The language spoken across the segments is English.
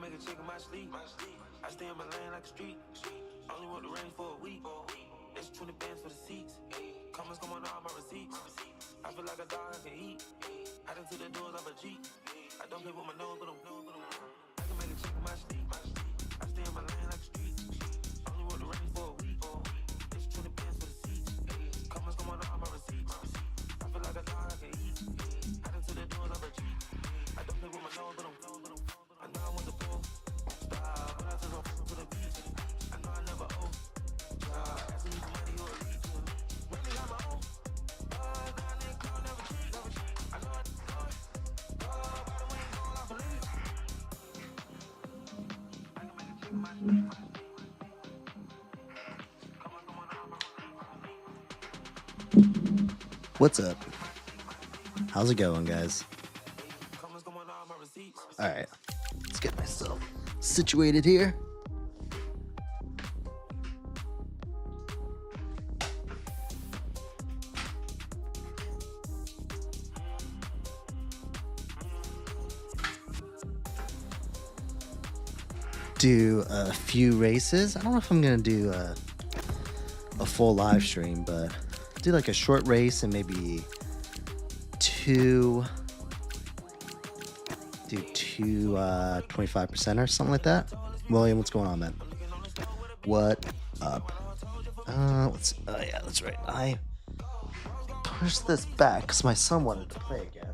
make a chick in my sleep. I stay in my lane like a street. Only want the range for a week. It's 20 bands for the seats. Comments come on all my receipts. I feel like a dog I can eat. I done took the doors off a Jeep. I don't play with my nose, but I can make a chick in my sleep. I stay in my lane like a street. Only want the range for a week. It's 20 bands for the seats. Comments come on all my receipts. I feel like a dog I can eat. I done took the doors off a Jeep. I don't play with my nose, but I know I want the pool. Stop, but I just don't fuck to the beach. I know I never owe. Asking me for money or a leech. Really got my own. Now I need call, never cheat. I know I know it. By the way, ain't going off a lead. I can make a chick in my sleep. Come on, I'm What's up? How's it going, guys? come on, all my receipts. Alright, let's get myself situated here. Do a few races. I don't know if I'm gonna do a full live stream, but do like a short race and maybe two 25% or something like that. William, what's going on, man? What up? Let's yeah, that's right. I pushed this back because my son wanted to play again.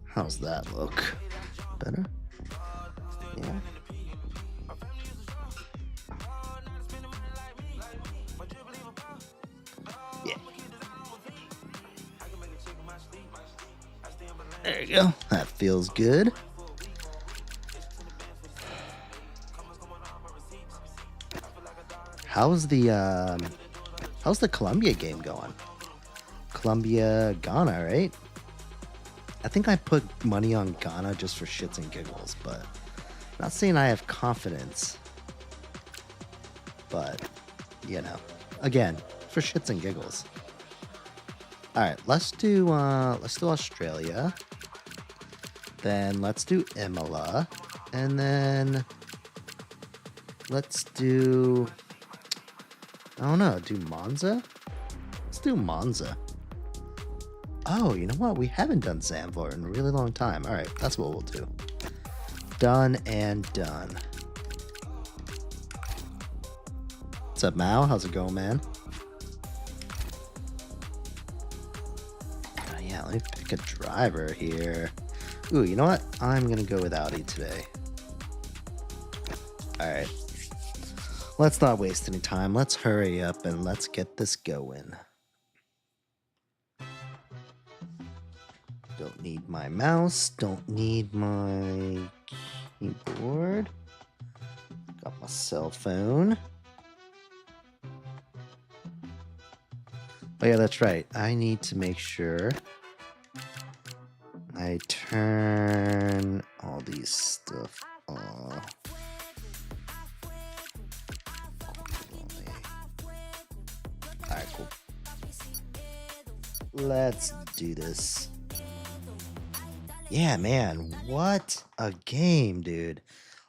How's that look? Better? Yeah. Yeah. There you go. That feels good. How's the Colombia game going? Colombia, Ghana, right? I think I put money on Ghana just for shits and giggles, but not saying I have confidence. But, you know, again, for shits and giggles. All right, let's do Australia. Then let's do Imola, and then let's do, I don't know, do Monza? Let's do Monza. Oh, you know what? We haven't done Zandvoort in a really long time. All right, that's what we'll do. Done and done. What's up, Mao? How's it going, man? Yeah, let me pick a driver here. Ooh, you know what? I'm going to go with Audi today. All right. Let's not waste any time. Let's hurry up and let's get this going. Don't need my mouse. Don't need my keyboard. Got my cell phone. Oh yeah, that's right. I need to make sure I turn all these stuff off. Alright, cool. Let's do this. Yeah, man, what a game, dude.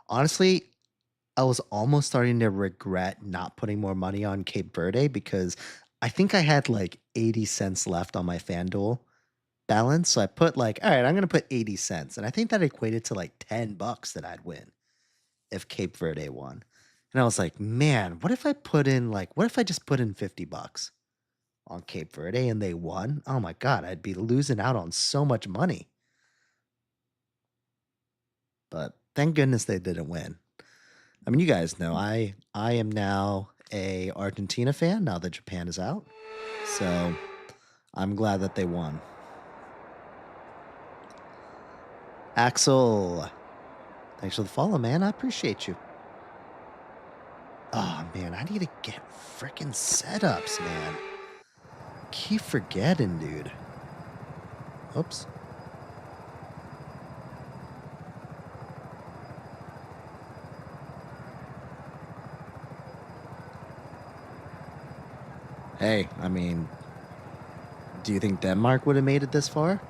Honestly, I was almost starting to regret not putting more money on Cape Verde because I think I had like 80 cents left on my FanDuel balance. So I put like, all right, I'm going to put 80 cents. And I think that equated to like $10 that I'd win if Cape Verde won. And I was like, man, what if I just put in $50 on Cape Verde and they won? Oh my God, I'd be losing out on so much money. But thank goodness they didn't win. I mean, you guys know I am now a Argentina fan now that Japan is out. So I'm glad that they won. Axel, thanks for the follow, man. I appreciate you. Oh, man, I need to get freaking setups, man. Keep forgetting, dude. Oops. Hey, I mean, do you think Denmark would have made it this far?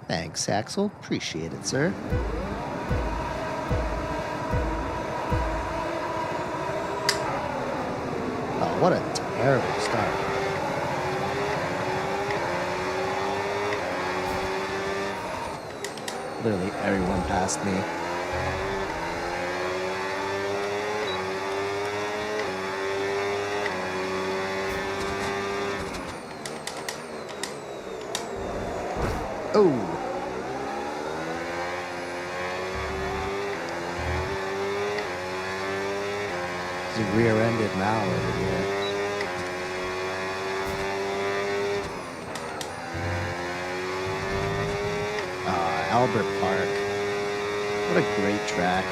Thanks, Axel. Appreciate it, sir. Oh, what a terrible start. Literally everyone passed me. Oh. He's a rear-ended Mal over here. Albert Park. What a great track.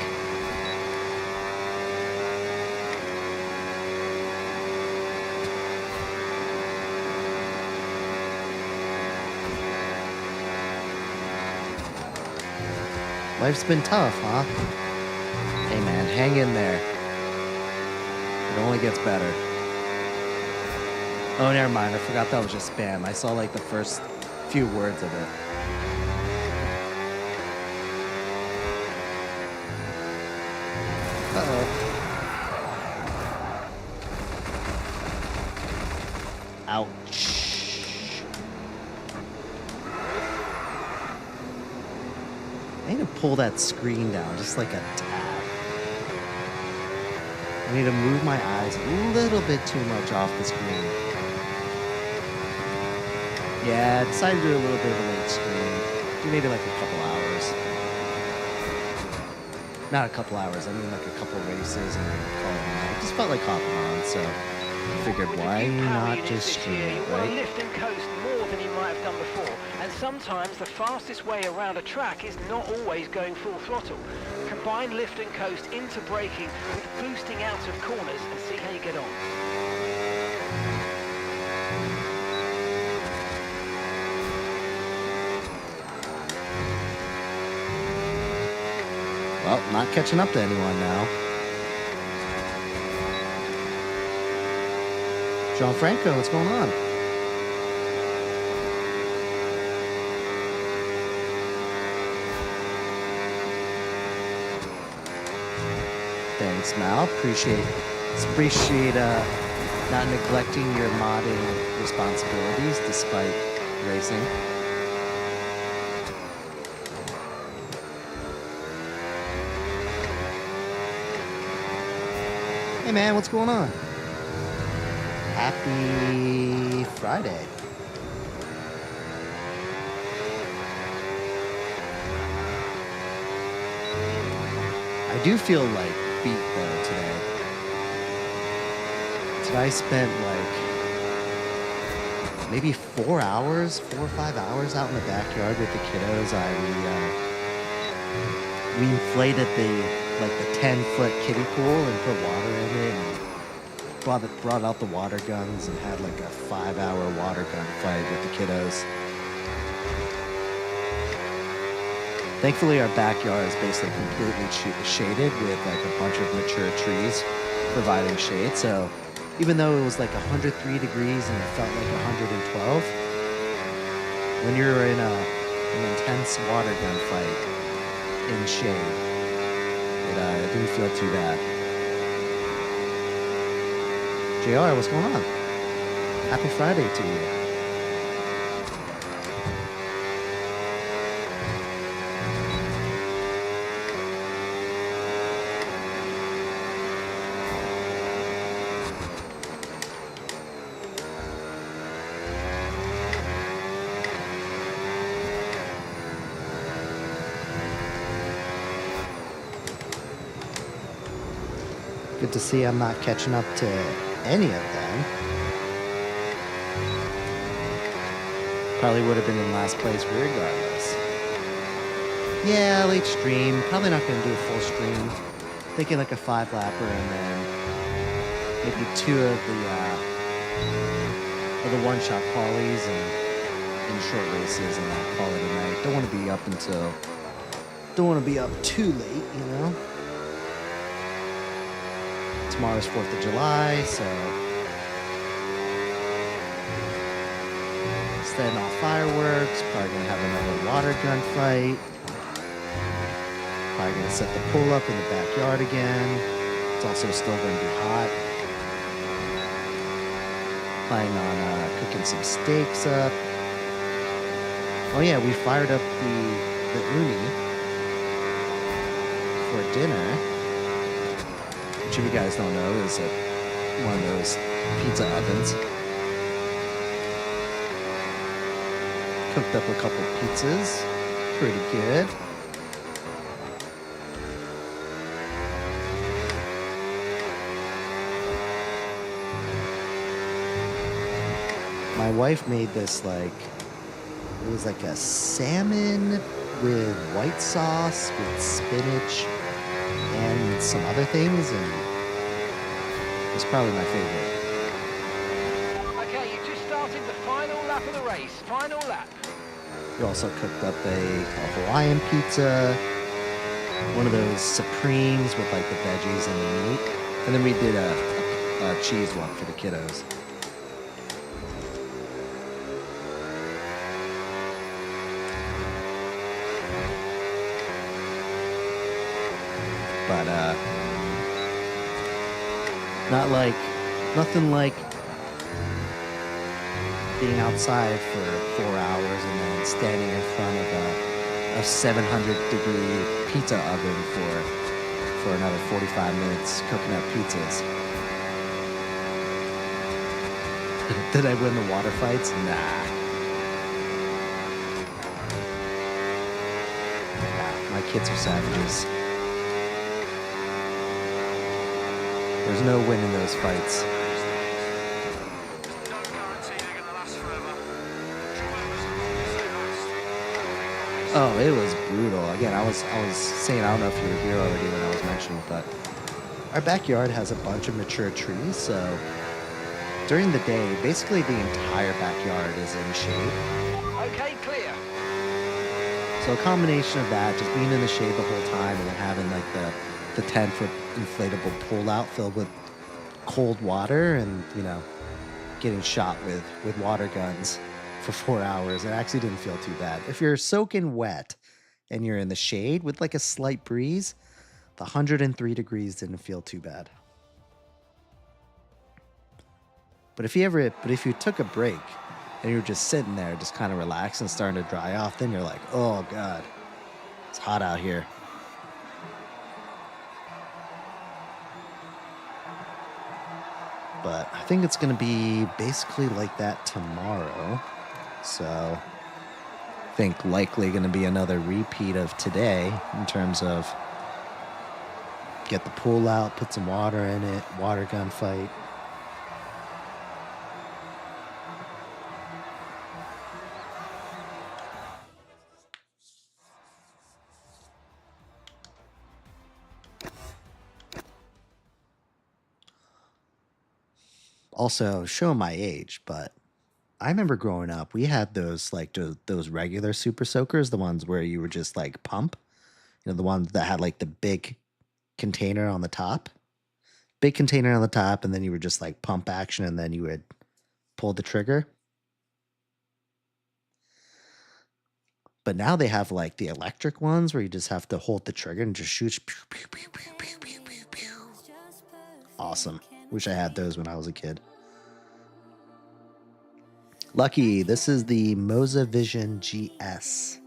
Life's been tough, huh? Hey man, hang in there. It only gets better. Oh, never mind. I forgot that was just spam. I saw like the first few words of it. Ouch. I need to pull that screen down just like a tad. I need to move my eyes a little bit too much off the screen. Yeah, I decided to do a little bit of a late stream. Do maybe like a couple hours. Not a couple hours, I mean like a couple races and then call it a night. Just felt like hopping on, so I figured why not just stream it, right? Lift and coast more than you might have done before, and sometimes the fastest way around a track is not always going full throttle. Combine lift and coast into braking with boosting out of corners and see how you get on. Well, not catching up to anyone now. Gianfranco, what's going on? Thanks, Mal. Appreciate not neglecting your modding responsibilities despite racing. Hey man, what's going on? Happy Friday. I do feel like beat though today. Today I spent like maybe 4 or 5 hours out in the backyard with the kiddos. We inflated the 10-foot kiddie pool and put water in it and brought out the water guns and had like a 5-hour water gun fight with the kiddos. Thankfully our backyard is basically completely shaded with like a bunch of mature trees providing shade, so even though it was like 103 degrees and it felt like 112, when you're in an intense water gun fight in shade, it didn't feel too bad. JR, what's going on? Happy Friday to you. Good to see I'm not catching up to any of them. Probably would have been in last place regardless. Yeah, late stream. Probably not going to do a full stream. Thinking like a 5-lapper and then maybe 2 of the one-shot qualies and short races, and I'll call it a night. Don't want to be up too late, you know? Tomorrow's 4th of July, so setting off fireworks. Probably gonna have another water gun fight. Probably gonna set the pool up in the backyard again. It's also still gonna be hot. Planning on cooking some steaks up. Oh yeah, we fired up the uni for dinner, which if you guys don't know is one of those pizza ovens. Cooked up a couple pizzas, pretty good. My wife made this it was like a salmon with white sauce with spinach and some other things, and it's probably my favorite. Okay, you just started the final lap of the race. Final lap. We also cooked up a Hawaiian pizza, one of those Supremes with like the veggies and the meat, and then we did a cheese one for the kiddos. But nothing like being outside for 4 hours and then standing in front of a 700-degree pizza oven for another 45 minutes cooking up pizzas. Did I win the water fights? Nah, my kids are savages. There's no winning those fights. Oh, it was brutal. Again, I was saying, I don't know if you were here already when I was mentioning, but our backyard has a bunch of mature trees, so during the day, basically the entire backyard is in shade. Okay, clear. So a combination of that, just being in the shade the whole time and then having like the 10-foot inflatable pool out filled with cold water and, getting shot with water guns for 4 hours. It actually didn't feel too bad. If you're soaking wet and you're in the shade with like a slight breeze, the 103 degrees didn't feel too bad. But if you took a break and you were just sitting there, just kind of relaxed and starting to dry off, then you're like, oh God, it's hot out here. But I think it's going to be basically like that tomorrow. So I think likely going to be another repeat of today in terms of get the pool out, put some water in it, water gun fight. Also, showing my age, but I remember growing up, we had those those regular super soakers, the ones where you were just like pump, the ones that had like the big container on the top, and then you were just like pump action, and then you would pull the trigger. But now they have like the electric ones where you just have to hold the trigger and just shoot. Pew, pew, pew, pew, pew, pew, pew, pew. Awesome. Wish I had those when I was a kid. Lucky, this is the Moza Vision GS.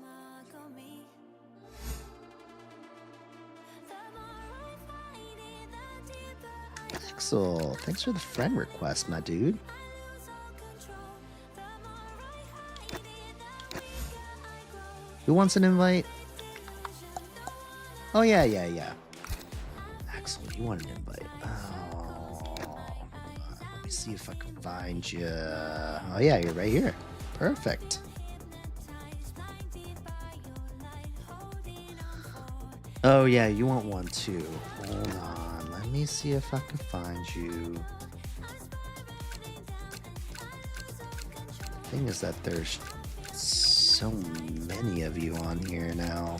Axel, thanks for the friend request, my dude. Who wants an invite? Oh, yeah. Axel, you want an invite? Let me see if I can find you. Oh, yeah, you're right here. Perfect. Oh, yeah, you want one too. Hold on. Let me see if I can find you. The thing is that there's so many of you on here now.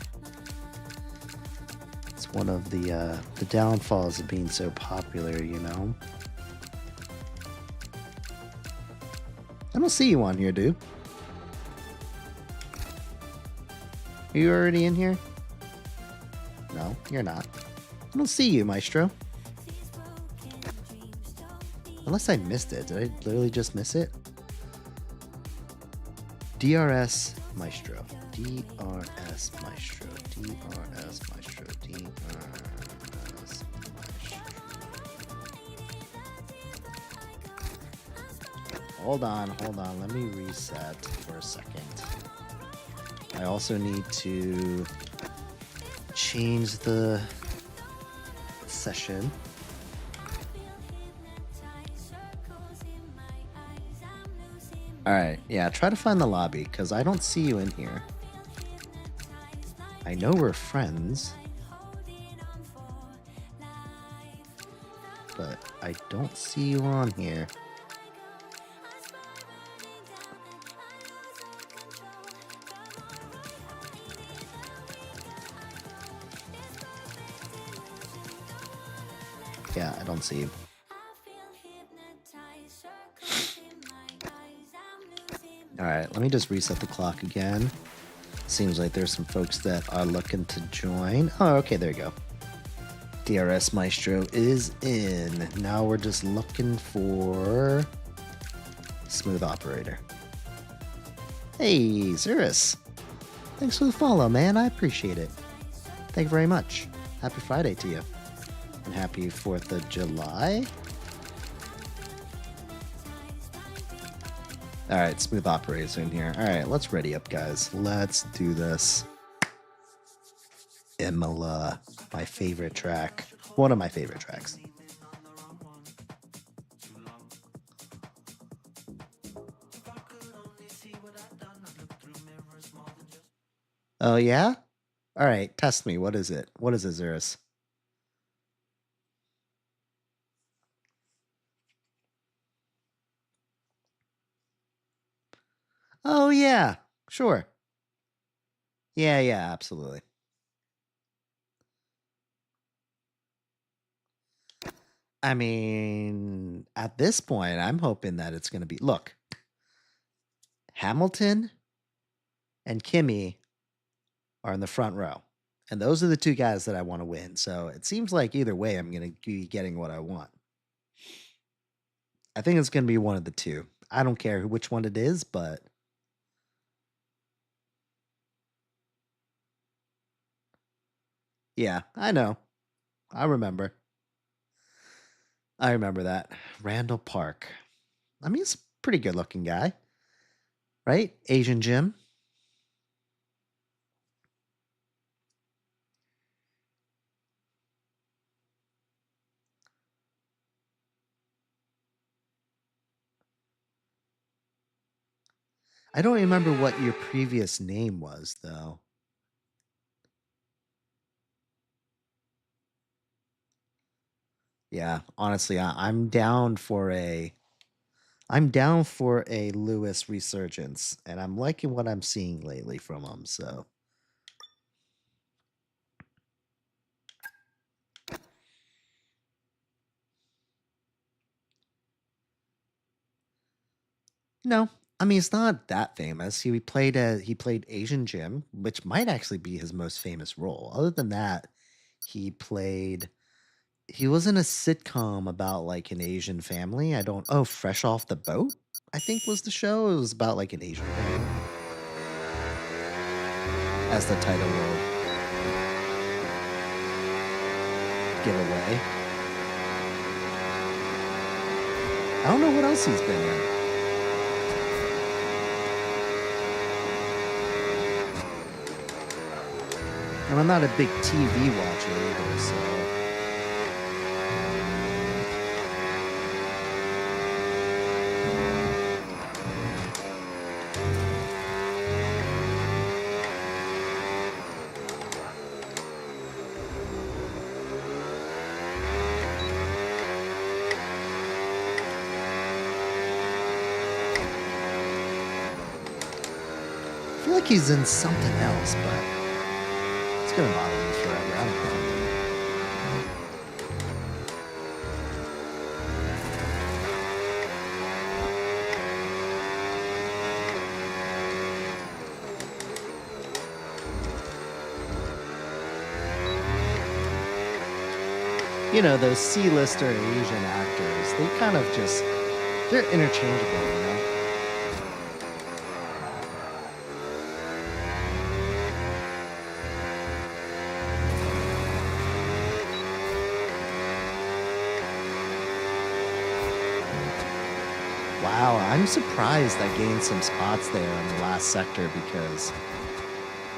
It's one of the downfalls of being so popular, I don't see you on here, dude. Are you already in here? No, you're not. I don't see you, Maestro. Unless I missed it. Did I literally just miss it? DRS Maestro. DRS Maestro. DRS Maestro. DRS Maestro. Hold on. Let me reset for a second. I also need to change the session. Alright, yeah, try to find the lobby, because I don't see you in here. I know we're friends, but I don't see you on here. Yeah, I don't see you. Alright, let me just reset the clock again. Seems like there's some folks that are looking to join. Oh, okay, there you go. DRS Maestro is in. Now we're just looking for Smooth Operator. Hey, Zerus. Thanks for the follow, man. I appreciate it. Thank you very much. Happy Friday to you. And happy 4th of July. Alright, Smooth Operator's in here. Alright, let's ready up, guys. Let's do this. Imola, my favorite track. One of my favorite tracks. Oh, yeah? Alright, test me. What is it? What is it, Zerus? Oh, yeah. Sure. Yeah, absolutely. I mean, at this point, I'm hoping that it's going to be... Look, Hamilton and Kimi are in the front row. And those are the two guys that I want to win. So it seems like either way, I'm going to be getting what I want. I think it's going to be one of the two. I don't care which one it is, but... Yeah, I know. I remember that. Randall Park. I mean, he's a pretty good looking guy. Right? Asian Jim. I don't remember what your previous name was, though. Yeah, honestly, I'm down for a Lewis resurgence, and I'm liking what I'm seeing lately from him, so. No, I mean, it's not that famous. He played Asian Jim, which might actually be his most famous role. Other than that, he was in a sitcom about like an Asian family. Fresh Off the Boat, I think was the show. It was about like an Asian family. As the title will give away. I don't know what else he's been in. And I'm not a big TV watcher either, so. I feel like he's in something else, but it's gonna bother me forever. I don't know. you know, those C-lister Asian actors, they kind of just, they're interchangeable, you know? Wow, I'm surprised I gained some spots there in the last sector because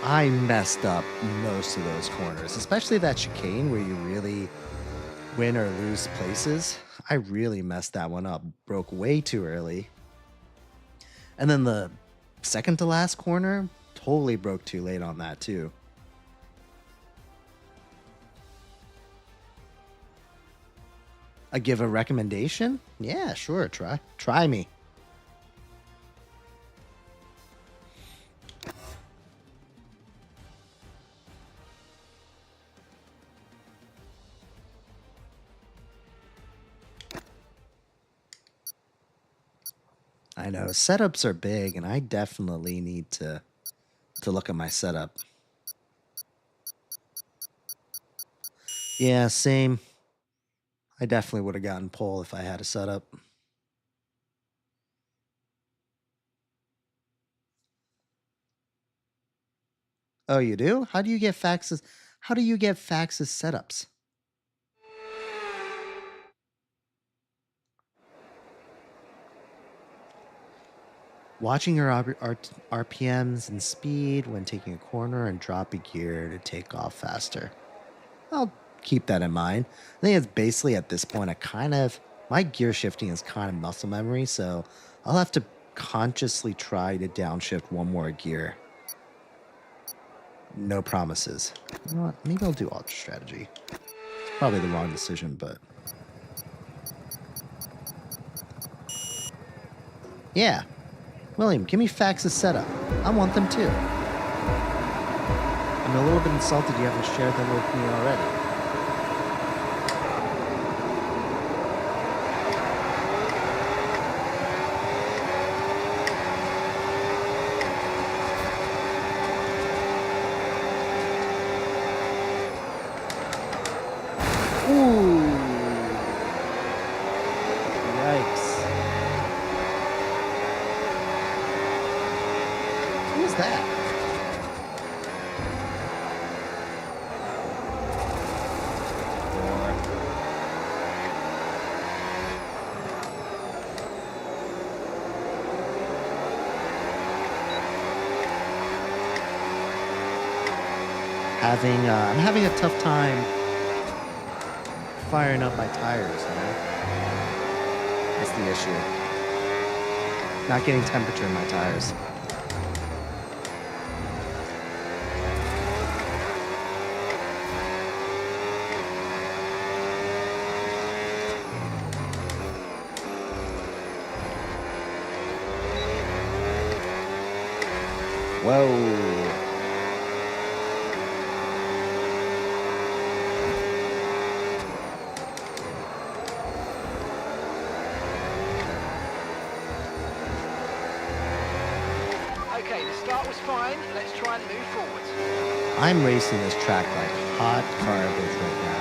I messed up most of those corners, especially that chicane where you really win or lose places. I really messed that one up. Broke way too early. And then the second to last corner, totally broke too late on that too. I give a recommendation? Yeah, sure. Try me. I know setups are big, and I definitely need to look at my setup. Yeah, same. I definitely would have gotten pole if I had a setup. Oh, you do? How do you get faxes? How do you get faxes setups? Watching your RPMs and speed when taking a corner and drop a gear to take off faster. I'll keep that in mind. I think it's basically at this point, my gear shifting is kind of muscle memory, so I'll have to consciously try to downshift one more gear. No promises. You know what? Maybe I'll do ultra strategy. It's probably the wrong decision, but yeah. William, give me faxes setup. I want them too. I'm a little bit insulted you haven't shared them with me already. Ooh. Yikes. Who was that? I'm having a tough time firing up my tires, you know? That's the issue. Not getting temperature in my tires. Whoa. Okay, the start was fine. Let's try and move forwards. I'm racing this track like hot garbage right now.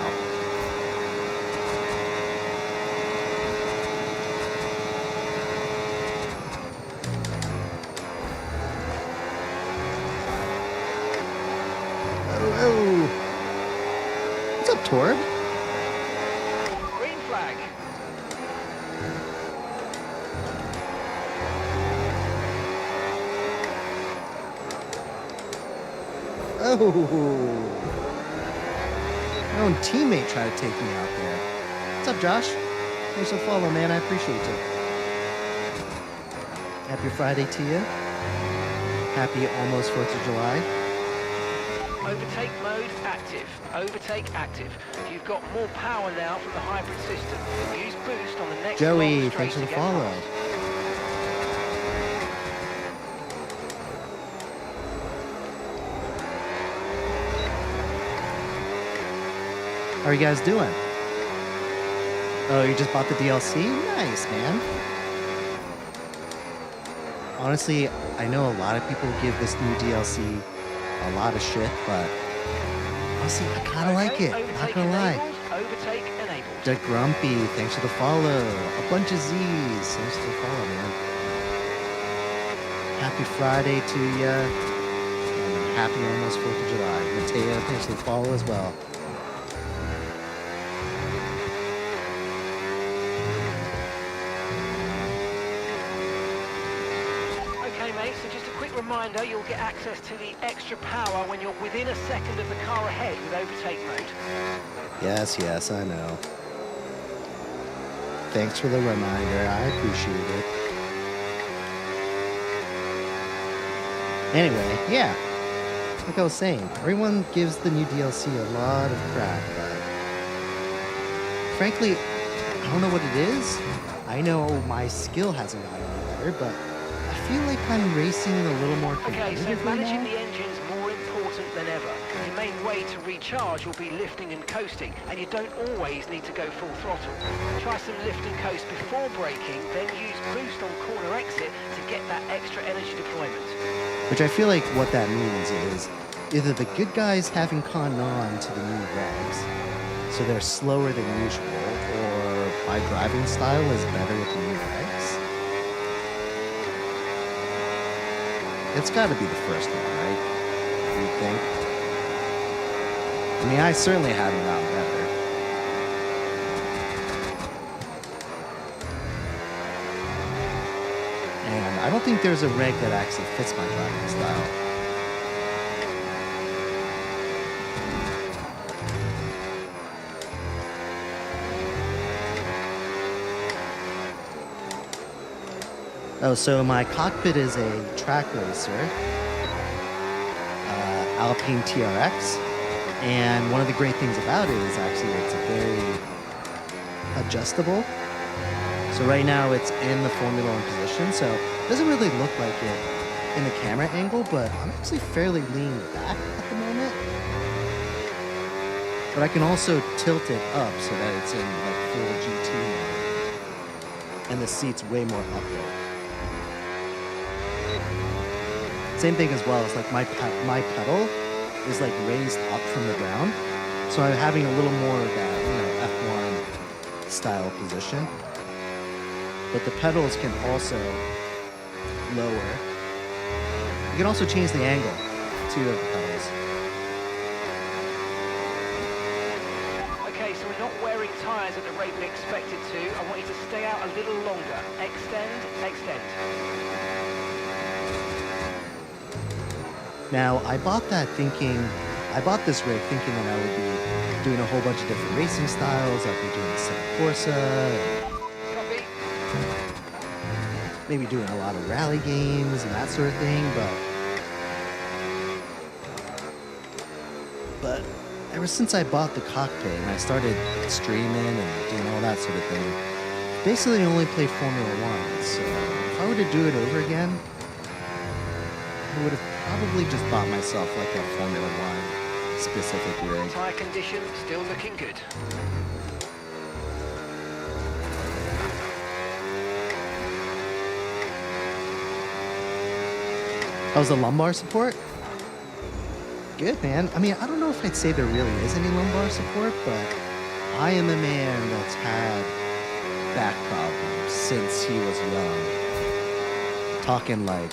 Oh. What's up, Torb? Green flag. Oh. My own teammate tried to take me out there. What's up, Josh? Thanks for the follow, man. I appreciate you. Happy Friday to you. Happy almost 4th of July. Overtake mode active. Overtake active. You've got more power now from the hybrid system. Use boost on the next Joey, long thanks for straight the to get follow. past. How are you guys doing? Oh, you just bought the DLC? Nice, man. Honestly, I know a lot of people give this new DLC a lot of shit, but honestly, I kind of like it. Not Overtake gonna lie. enabled. Overtake enabled. enabled. The Grumpy, thanks for the follow. A bunch of Z's, thanks for the follow, man. Happy Friday to ya. And happy almost 4th of July. Mateo, thanks for the follow as well. Okay, mate, so just a quick reminder, you'll get access to the extra power when you're within a second of the car ahead with overtake mode. Yes, I know. Thanks for the reminder. I appreciate it. Anyway, yeah. Like I was saying, everyone gives the new DLC a lot of crap, but frankly, I don't know what it is. I know my skill hasn't gotten any better, but I feel like I'm racing a little more Okay, so competitively managing now. the engine's more important than ever. Your main way to recharge will be lifting and coasting, and you don't always need to go full throttle. Try some lift and coast before braking, then use boost on corner exit to get that extra energy deployment. Which I feel like what that means is either the good guys haven't caught on to the new regs, so they're slower than usual, or my driving style is better with the new regs. It's got to be the first one, right? Do you think? I mean, I certainly haven't gotten better. And I don't think there's a reg that actually fits my driving style. Oh, so my cockpit is a track racer, Alpine TRX, and one of the great things about it is actually it's very adjustable. So right now it's in the Formula 1 position, so it doesn't really look like it in the camera angle, but I'm actually fairly leaning back at the moment. But I can also tilt it up so that it's in like full GT mode, and the seat's way more upright. Same thing as well, it's like my pedal is like raised up from the ground, so I'm having a little more of that, F1 style position. But the pedals can also lower. You can also change the angle too of the pedals. Okay, so we're not wearing tyres at the rate we expected to. I want you to stay out a little longer. Extend, extend. Now, I bought this rig thinking that I would be doing a whole bunch of different racing styles. I'd be doing some Corsa, Copy. maybe doing a lot of rally games and that sort of thing, but ever since I bought the cockpit and I started streaming and doing all that sort of thing, basically I only play Formula 1, so if I were to do it over again, I would have probably just bought myself like a Formula 1 specific rig. Tyre condition still looking good. How's the lumbar support? Good, man. I mean, I don't know if I'd say there really is any lumbar support, but I am a man that's had back problems since he was young. Talking like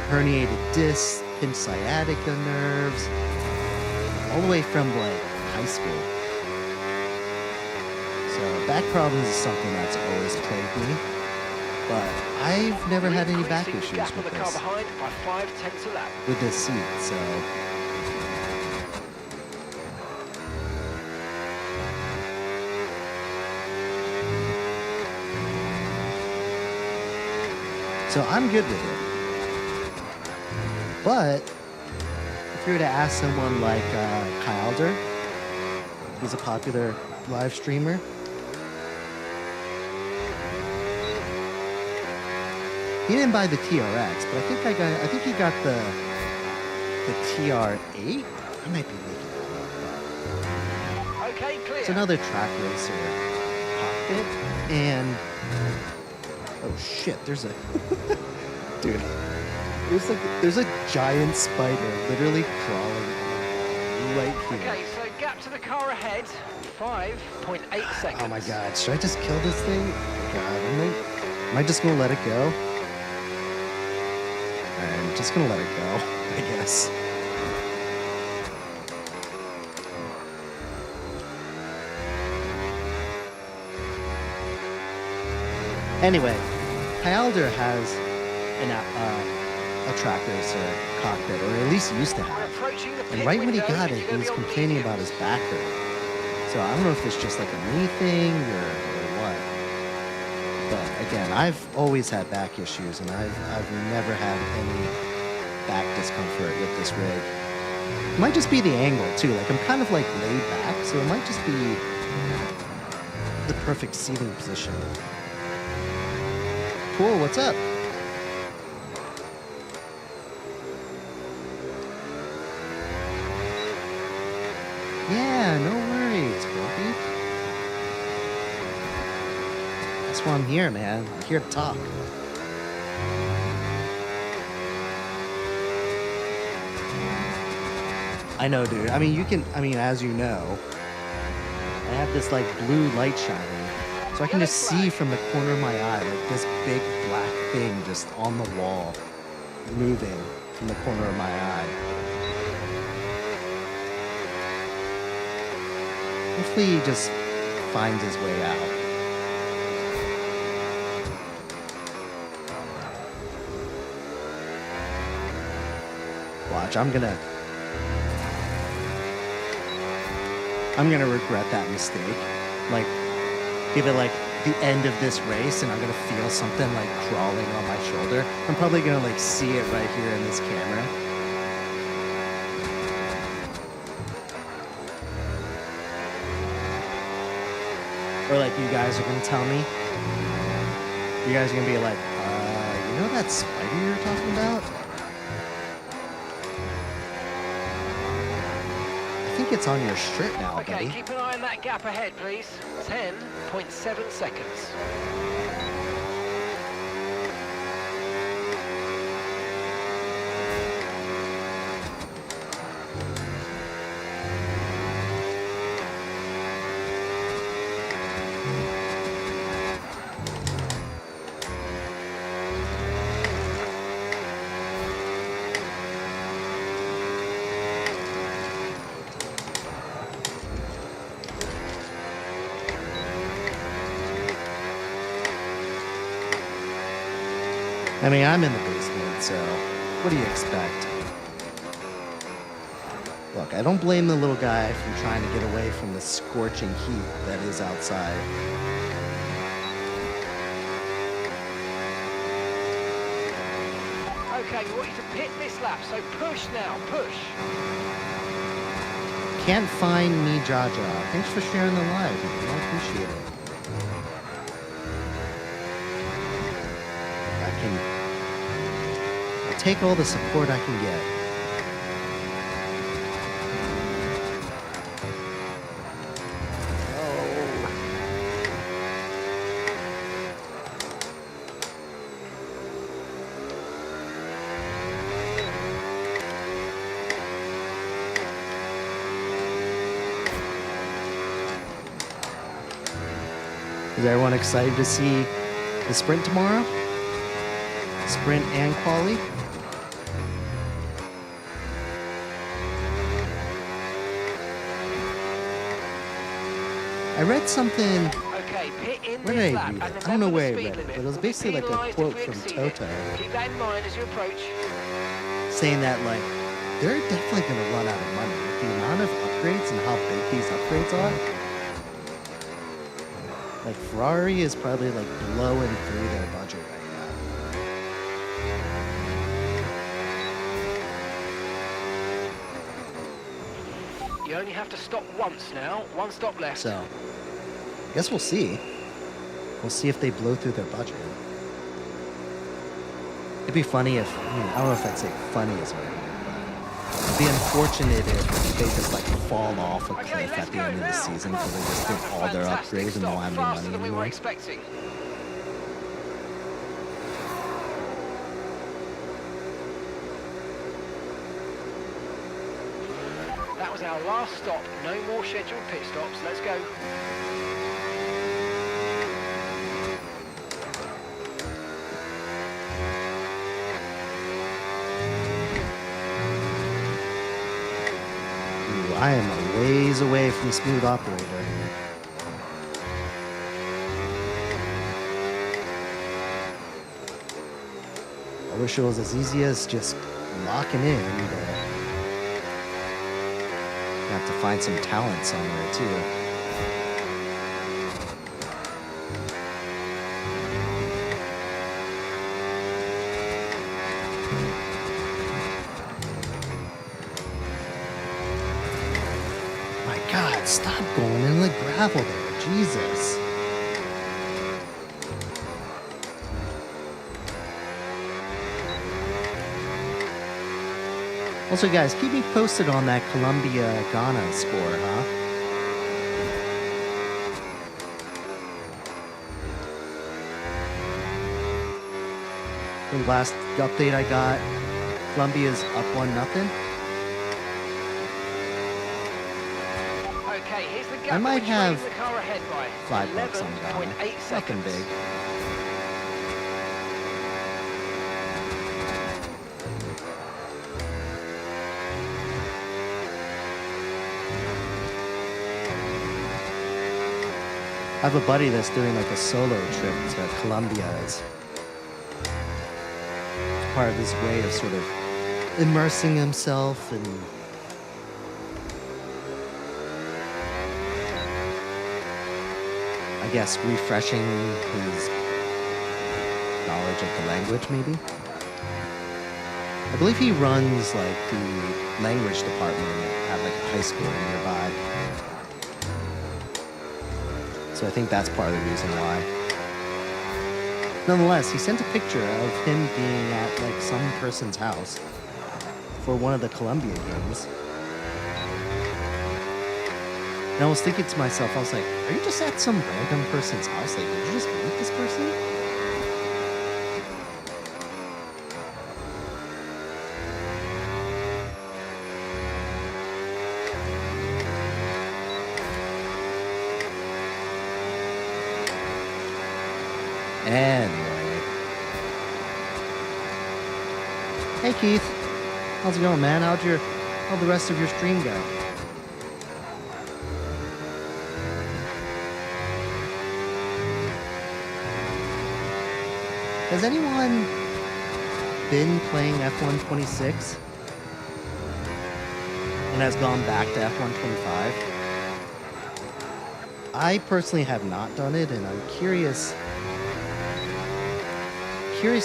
herniated discs, pinched sciatica nerves, all the way from like high school. So back problems is something that's always plagued me, but I've never had any back issues Gap on with the car this, behind by 5/10 a lap. with this seat. So I'm good with it. But if you were to ask someone like Kyalder, who's a popular live streamer, he didn't buy the TRX, but I think he got the TR8. I might be making that up. Okay, clear. It's another track racer cockpit, and oh shit, there's a dude. There's a giant spider literally crawling on me. right here. Okay, so gap to the car ahead, 5.8 seconds. Oh my god, should I just kill this thing? Oh god, am I just gonna let it go? I'm just gonna let it go, I guess. Anyway, Hyalder has a track racer cockpit, or at least used to We're have. approaching the And pit right when he window, got and it, you're he gonna was be on complaining mediums. about his back hurt. So I don't know if it's just like a me thing or what. But again, I've always had back issues, and I've never had any back discomfort with this rig. It might just be the angle too. Like I'm kind of like laid back, so it might just be the perfect seating position. Cool, what's up? Yeah, no worries, Corby. That's why I'm here, man. I'm here to talk. I know, dude. I mean, as you know, I have this like blue light shining. So I can just see from the corner of my eye, like this big black thing just on the wall, moving from the corner of my eye. Hopefully he just finds his way out. Watch, I'm gonna regret that mistake. Like, give it like the end of this race and I'm gonna feel something like crawling on my shoulder. I'm probably gonna like see it right here in this camera. Or like you guys are gonna tell me. You guys are gonna be like, you know that spider you were talking about? I think it's on your strip now, Okay, buddy. keep an eye on that gap ahead, please. 10.7 seconds. I mean, I'm in the basement, so what do you expect? Look, I don't blame the little guy from trying to get away from the scorching heat that is outside. Okay, we want you to pit this lap, so push now, push. Can't find me, Jaja. Thanks for sharing the live, man. I appreciate it. I'll take all the support I can get. Is everyone excited to see the sprint tomorrow? Sprint and quali? I read something. Okay, pit in Where this did I lap, read and it? I don't know remember where I the speed read it, limit. but it was We'll be basically like a penalised quote if we from exceed it. Toto Keep that in mind as you approach. saying that like they're definitely going to run out of money with the amount of upgrades and how big these upgrades are. Like Ferrari is probably like blowing through their budget right now. You only have to stop once now. One stop left. So, I guess we'll see. We'll see if they blow through their budget. It'd be funny if, I don't know if I'd say funny is right, but it'd be unfortunate if they just like fall off a Okay, cliff let's at the go end of the now. season Come on. because they just did all their Fantastic upgrades and stop. don't have Faster any than money we were anymore. expecting. That was our last stop. No more scheduled pit stops. Let's go. Ooh, I am a ways away from smooth operator here. I wish it was as easy as just locking in, but you have to find some talent somewhere too. My God, stop going in the gravel there, Jesus. Also, guys, keep me posted on that Colombia-Ghana score, huh? From last update I got, Colombia's up 1-0. Okay, here's the gap. I might We're have trailing the car ahead by $5 on Ghana. 11.8 Nothing seconds. big. I have a buddy that's doing like a solo trip to Colombia as part of his way of sort of immersing himself and I guess refreshing his knowledge of the language maybe. I believe he runs like the language department at like a high school nearby. So I think that's part of the reason why. Nonetheless, he sent a picture of him being at like some person's house for one of the Colombia games. And I was thinking to myself, I was like, are you just at some random person's house? Like, did you just meet this person? Anyway. Hey Keith. How's it going, man? How'd the rest of your stream go? Has anyone been playing F1 26 and has gone back to F1 25? I personally have not done it, and I'm curious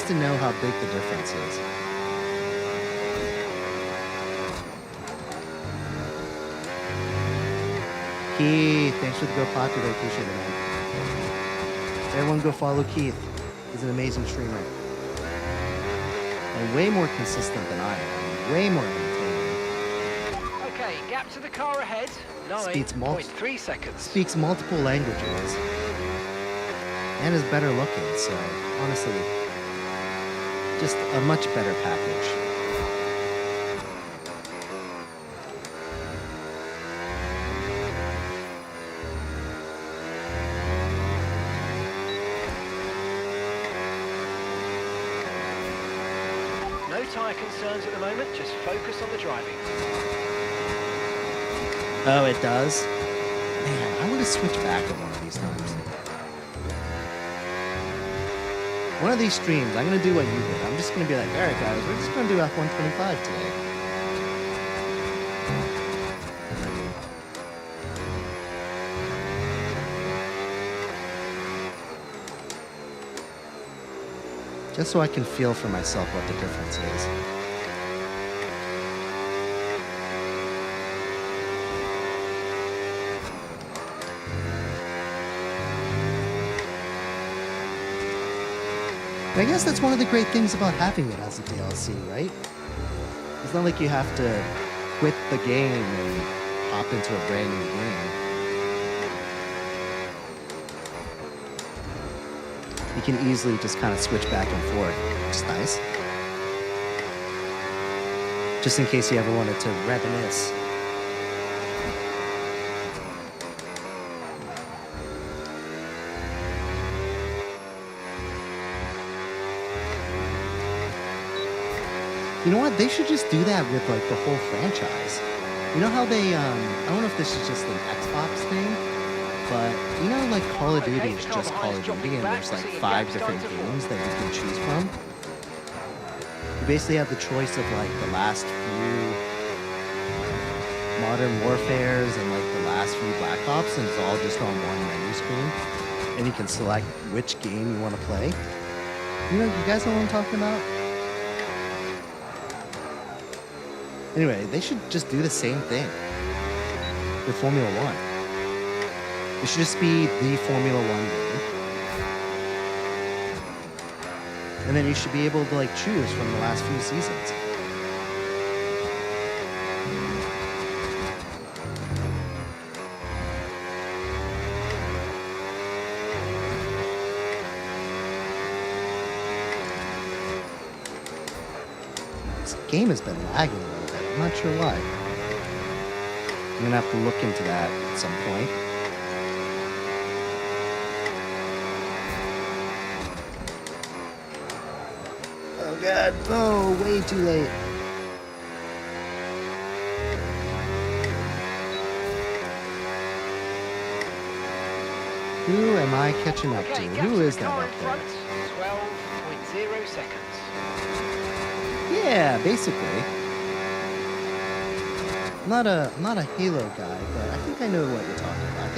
to know how big the difference is. Keith, thanks for the Go Popular. Appreciate it, man. Everyone go follow Keith. He's an amazing streamer. And way more consistent than I am. Way more entertaining. Okay, gap to the car ahead. Speaks 9.3 seconds. Speaks multiple languages. And is better looking, so honestly, just a much better package. No tyre concerns at the moment, just focus on the driving. Oh, it does? Man, I want to switch back at one of these times. One of these streams, I'm going to do what you did. I'm just going to be like, alright guys, we're just going to do F125 today. Just so I can feel for myself what the difference is. And I guess that's one of the great things about having it as a DLC, right? It's not like you have to quit the game and hop into a brand new game. You can easily just kind of switch back and forth, which is nice. Just in case you ever wanted to reminisce. You know what? They should just do that with like the whole franchise. You know how they I don't know if this is just an Xbox thing, but you know like Call of Duty is just Call of Duty and there's like 5 different games that you can choose from. You basically have the choice of like the last few Modern Warfares and like the last few Black Ops, and it's all just on one menu screen. And you can select which game you want to play. You guys know what I'm talking about? Anyway, they should just do the same thing with Formula One. It should just be the Formula One game. And then you should be able to like choose from the last few seasons. This game has been lagging a little bit. I'm not sure why. I'm gonna have to look into that at some point. Oh god, oh, way too late. Who am I catching up to? Who is that up there? 12.0 seconds. Yeah, basically. I'm not a Halo guy, but I think I know what you're talking about. I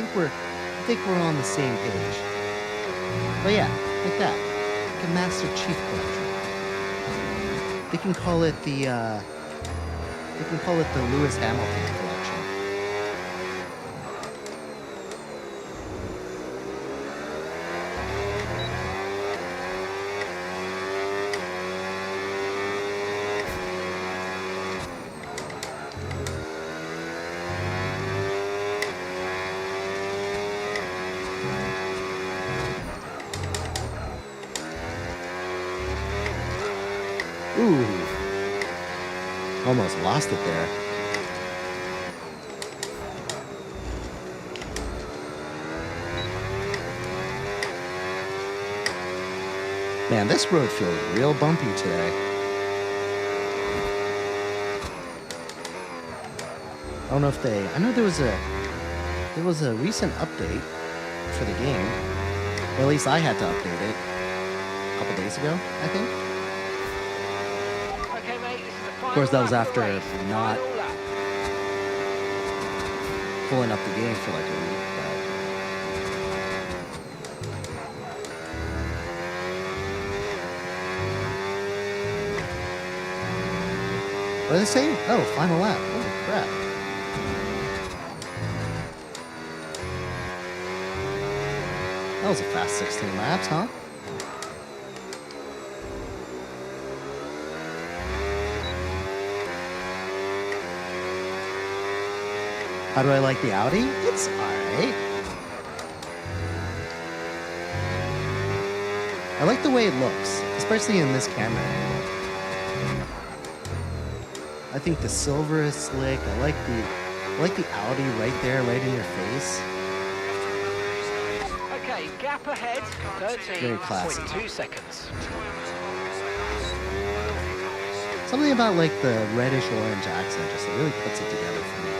think we're on the same page. But yeah, like that. Like a Master Chief collection. They can call it the Lewis Hamilton collection. Ooh. Almost lost it there. Man, this road feels real bumpy today. I don't know if I know there was a recent update for the game. Or at least I had to update it a couple days ago, I think. Of course, that was after not pulling up the game for like a week. What are they saying? Oh, final lap. Holy crap. That was a fast 16 laps, huh? How do I like the Audi? It's alright. I like the way it looks, especially in this camera angle. I think the silver is slick. I like the Audi right there, right in your face. Okay, gap ahead, Very classy. 13.2 seconds. Something about like the reddish orange accent just really puts it together for me.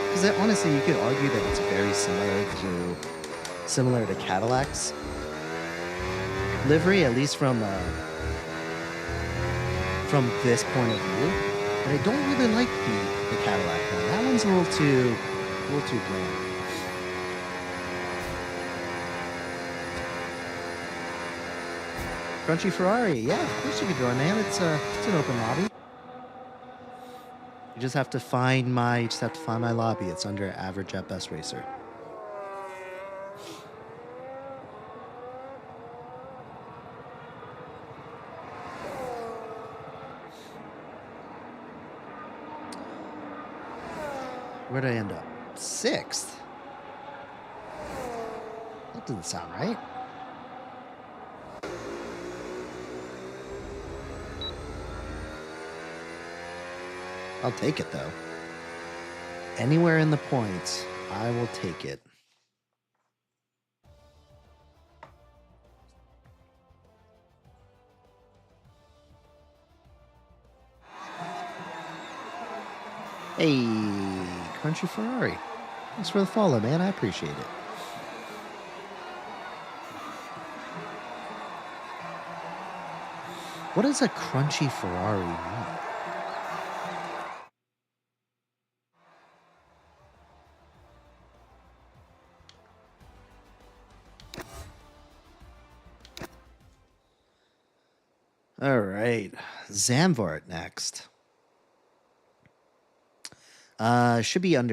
Because honestly, you could argue that it's very similar to Cadillac's livery, at least from this point of view. But I don't really like the Cadillac one. That one's a little too bland. Crunchy Ferrari, yeah, of course you could join, man. It's an open lobby. You just have to find my lobby. It's under Average at Best Racer. Where'd I end up? 6th? That doesn't sound right. I'll take it, though. Anywhere in the points, I will take it. Hey, Crunchy Ferrari. Thanks for the follow, man. I appreciate it. What does a Crunchy Ferrari mean? All right, Zamvart next. Should be in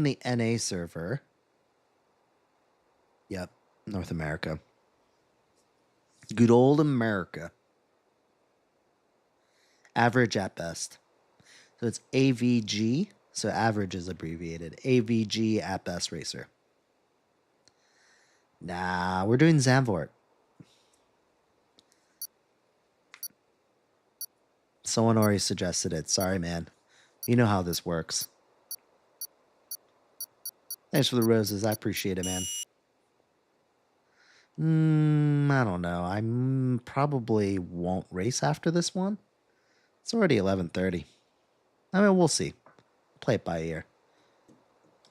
the NA server. Yep, North America. Good old America. Average at best. So it's AVG. So average is abbreviated. AVG at best racer. Nah, we're doing Zamvort. Someone already suggested it. Sorry, man. You know how this works. Thanks for the roses. I appreciate it, man. I don't know. I probably won't race after this one. It's already 11:30. I mean, we'll see. Play it by ear.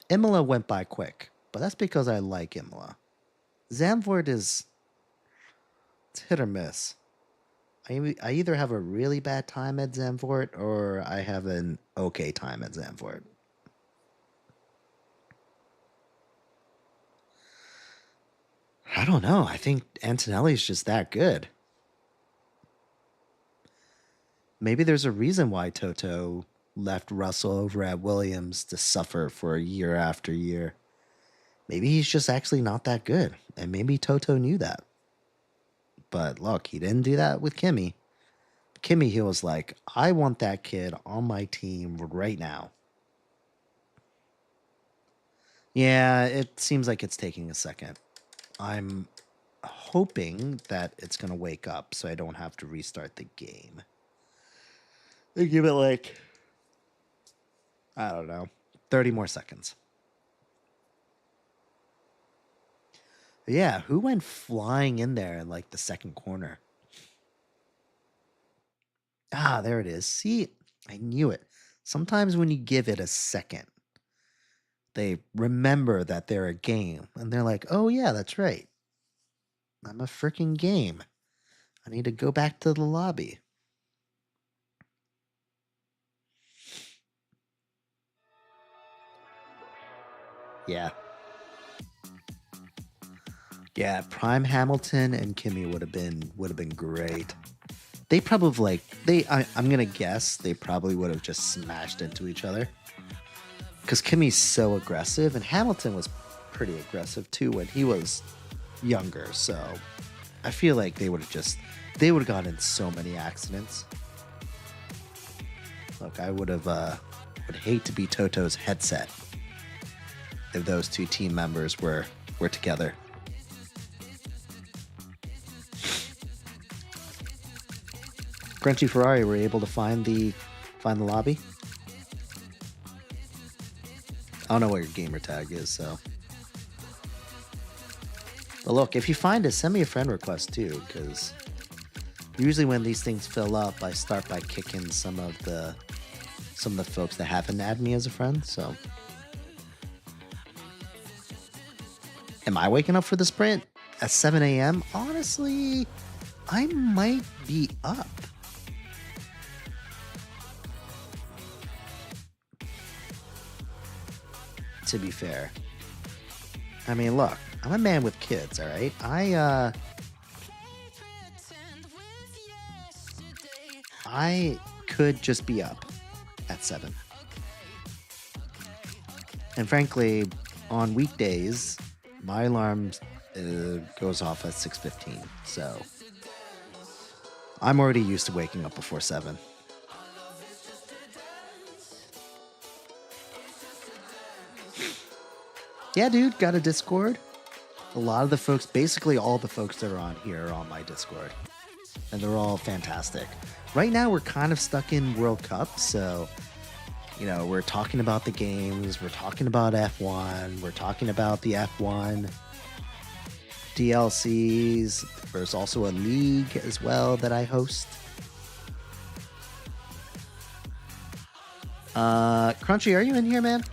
Imola went by quick, but that's because I like Imola. Zandvoort is... it's hit or miss. I either have a really bad time at Zandvoort or I have an okay time at Zandvoort. I don't know. I think Antonelli's just that good. Maybe there's a reason why Toto left Russell over at Williams to suffer for year after year. Maybe he's just actually not that good, and maybe Toto knew that. But look, he didn't do that with Kimi. Kimi, he was like, I want that kid on my team right now. Yeah, it seems like it's taking a second. I'm hoping that it's going to wake up so I don't have to restart the game. They give it like, I don't know, 30 more seconds. Yeah, who went flying in there in like the second corner? Ah, there it is. See, I knew it. Sometimes when you give it a second, they remember that they're a game. And they're like, oh yeah, that's right. I'm a freaking game. I need to go back to the lobby. Yeah. Yeah, Prime Hamilton and Kimi would have been great. They probably I'm gonna guess they probably would have just smashed into each other. Because Kimi's so aggressive, and Hamilton was pretty aggressive too when he was younger. So I feel like they would have gotten in so many accidents. Look, I would hate to be Toto's headset if those two team members were together. Crunchy Ferrari were able to find the lobby. I don't know what your gamer tag is, so. But look, if you find it, send me a friend request too, because usually when these things fill up, I start by kicking some of the folks that haven't added me as a friend. So, am I waking up for the sprint at 7 a.m.? Honestly, I might be up. To be fair. I mean, look, I'm a man with kids, all right? I could just be up at 7. And frankly, on weekdays, my alarm goes off at 6:15. So I'm already used to waking up before 7. Yeah, dude, got a Discord. A lot of the folks, basically all the folks that are on here are on my Discord. And they're all fantastic. Right now, we're kind of stuck in World Cup, so, you know, we're talking about the games, we're talking about F1, we're talking about the F1 DLCs. There's also a league as well that I host. Crunchy, are you in here, man?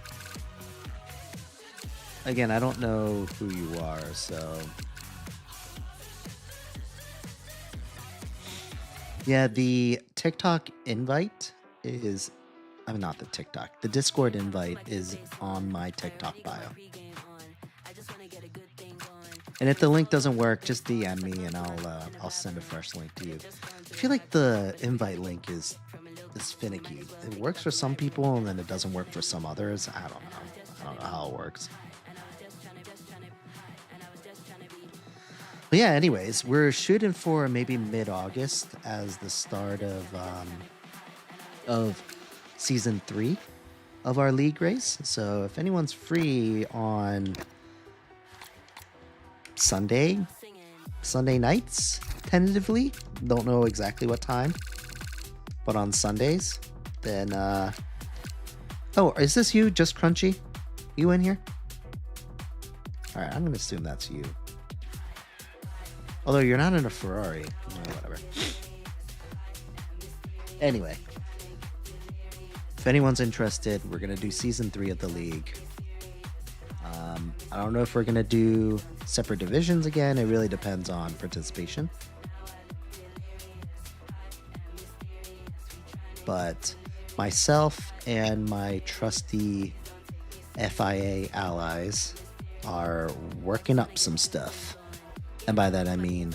Again, I don't know who you are, so... Yeah, the TikTok invite is... I mean, not the TikTok. The Discord invite is on my TikTok bio. And if the link doesn't work, just DM me and I'll send a fresh link to you. I feel like the invite link is finicky. It works for some people and then it doesn't work for some others. I don't know. I don't know how it works. But yeah, anyways, we're shooting for maybe mid-August as the start of season 3 of our league race. So if anyone's free on Sunday nights, tentatively, don't know exactly what time, but on Sundays, then oh, is this you, Just Crunchy? You in here? All right, I'm gonna assume that's you. Although you're not in a Ferrari. Whatever. Anyway. If anyone's interested, we're going to do Season 3 of the league. I don't know if we're going to do separate divisions again. It really depends on participation. But myself and my trusty FIA allies are working up some stuff. And by that I mean,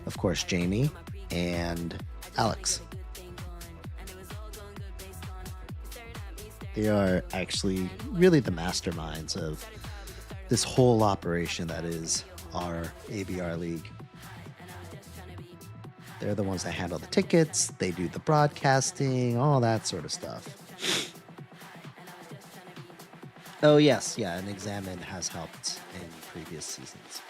of course, Jamie and Alex. They are actually really the masterminds of this whole operation that is our ABR League. They're the ones that handle the tickets, they do the broadcasting, all that sort of stuff. Oh yes, yeah, and Examine has helped in previous seasons.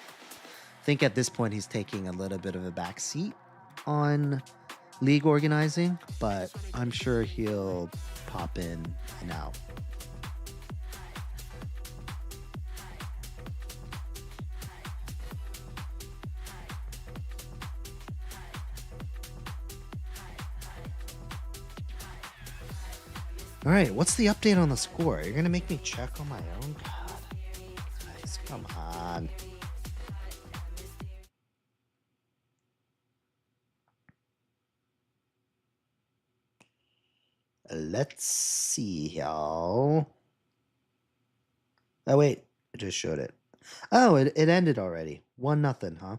I think at this point he's taking a little bit of a back seat on league organizing, but I'm sure he'll pop in and out. All right, what's the update on the score? You're gonna make me check on my own? God, guys, come on. Let's see here. Oh wait, I just showed it. Oh, it ended already. 1-0, huh?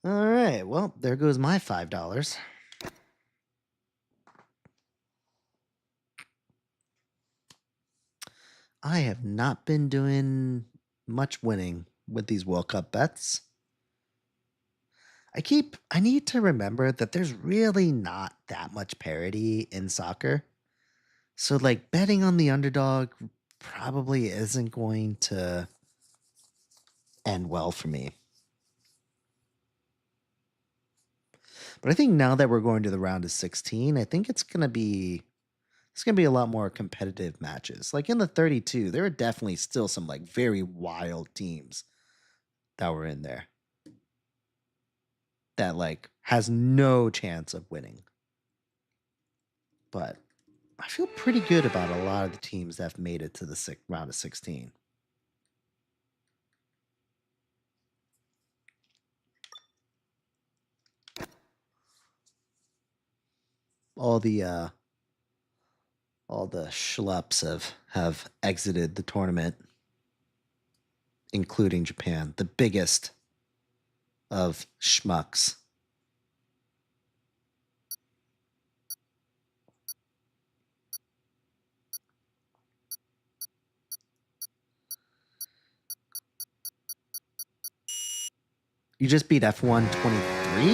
All right, well, there goes my $5. I have not been doing much winning with these World Cup bets. I need to remember that there's really not that much parity in soccer. So like betting on the underdog probably isn't going to end well for me. But I think now that we're going to the round of 16, I think it's going to be a lot more competitive matches. Like in the 32, there are definitely still some like very wild teams that were in there that like has no chance of winning. But I feel pretty good about a lot of the teams that have made it to the round of 16. All the schlups have exited the tournament, including Japan, the biggest of schmucks. You just beat F1 23?